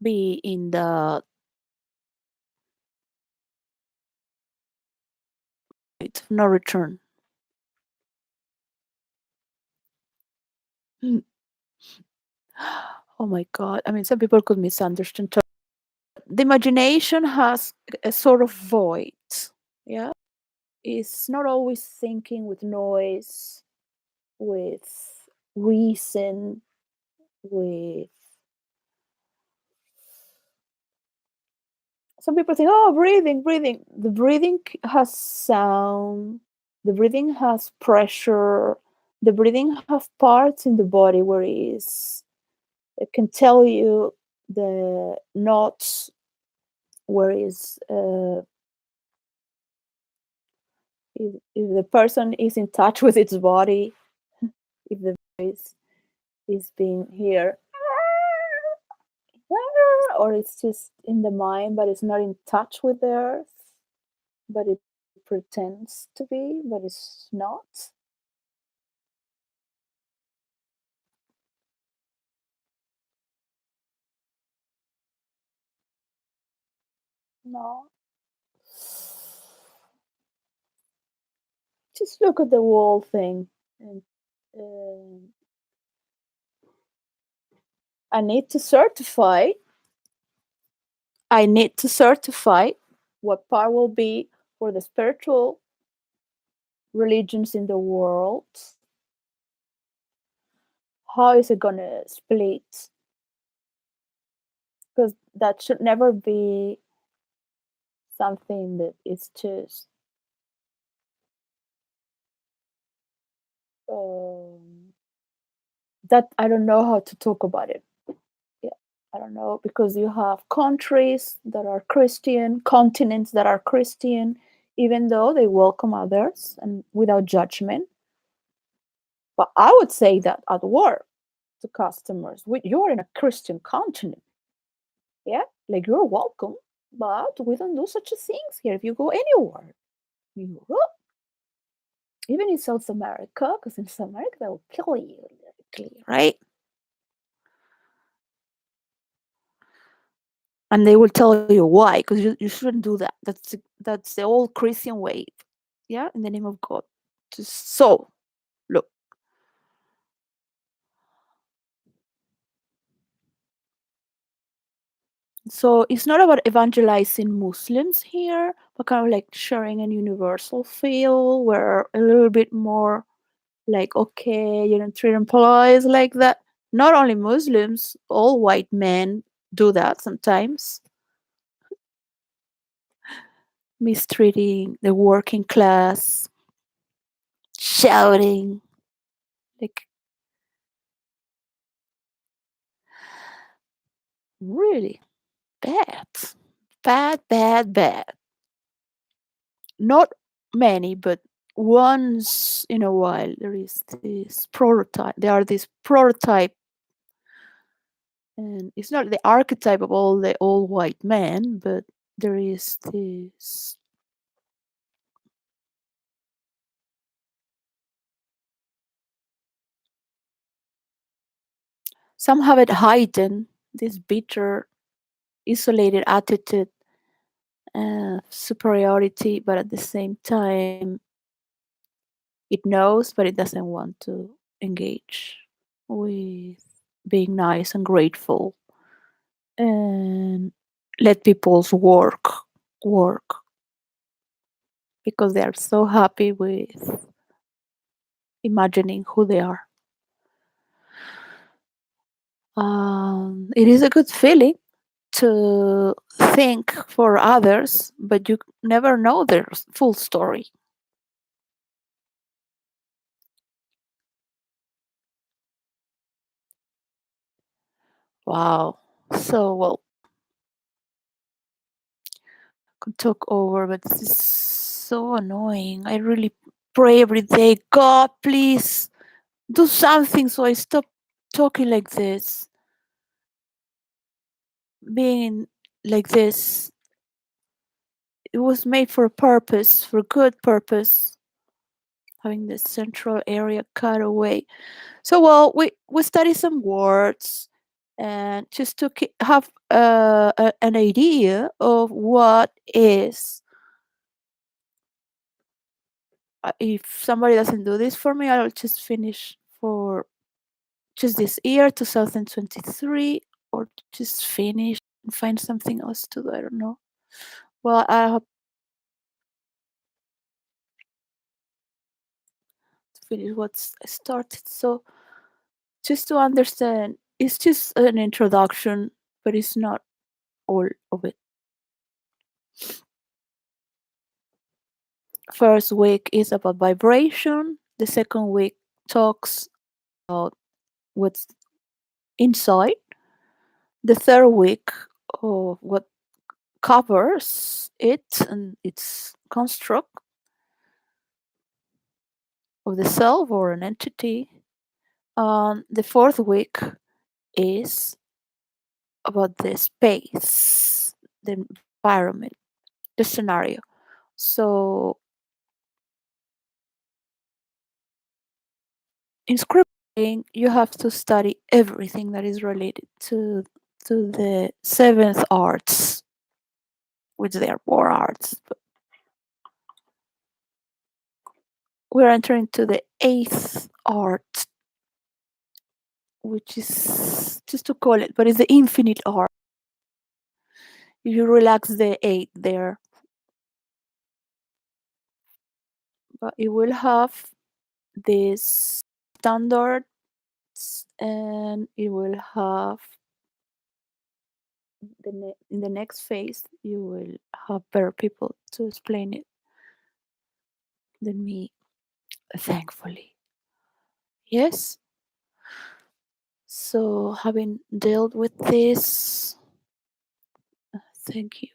be in the point of no return. Mm. Oh my God. I mean, some people could misunderstand. The imagination has a sort of void. Yeah. It's not always thinking with noise, with reason, with some people think, oh, breathing, breathing. The breathing has sound, the breathing has pressure, the breathing has parts in the body where it can tell you the knots, where if the person is in touch with its body, if the voice is being here, or it's just in the mind, but it's not in touch with the earth, but it pretends to be, but it's not. No. Just look at the whole thing. And um I need to certify. I need to certify what part will be for the spiritual religions in the world. How is it gonna split? Because that should never be something that is just um, that I don't know how to talk about it. Yeah, I don't know because you have countries that are Christian, continents that are Christian, even though they welcome others and without judgment. But I would say that at work to customers, you're in a Christian continent, yeah, like you're welcome, but we don't do such a things here. If you go anywhere, Europe, even in South America, because in South America they will kill you, literally, right? And they will tell you why, because you shouldn't do that. That's the old Christian way, yeah, in the name of God. Just so look. So it's not about evangelizing Muslims here, but kind of like sharing a universal feel where a little bit more like, okay, you don't treat employees like that. Not only Muslims, all white men do that sometimes, mistreating the working class, shouting, like really bad. Bad, bad, bad. Not many, but once in a while there is this prototype. There are this prototype, and it's not the archetype of all the old white men, but there is this. Some have it heightened, this bitter, isolated attitude, superiority, but at the same time, it knows, but it doesn't want to engage with being nice and grateful and let people's work because they are so happy with imagining who they are. It is a good feeling to think for others, but you never know their full story. Wow. So, well, could talk over, but this is so annoying. I really pray every day, God, please do something so I stop talking like this, being like this. It was made for a purpose, for a good purpose, having this central area cut away. So, well, we study some words and just to have an idea of what is. If somebody doesn't do this for me, I'll just finish for just this year, 2023, or just finish and find something else to do. I don't know. Well, I have to finish what's started. So, just to understand, it's just an introduction, but it's not all of it. First week is about vibration. The second week talks about what's inside. The third week of what covers it and its construct of the self or an entity. The fourth week is about the space, the environment, the scenario. So in scripting, you have to study everything that is related to the seventh arts, which they are war arts. But we're entering to the eighth art, which is just to call it, but it's the infinite art. You relax the eight there, but it will have this standards, and it will have in the next phase you will have better people to explain it than me, thankfully. Yes. So having dealt with this, thank you.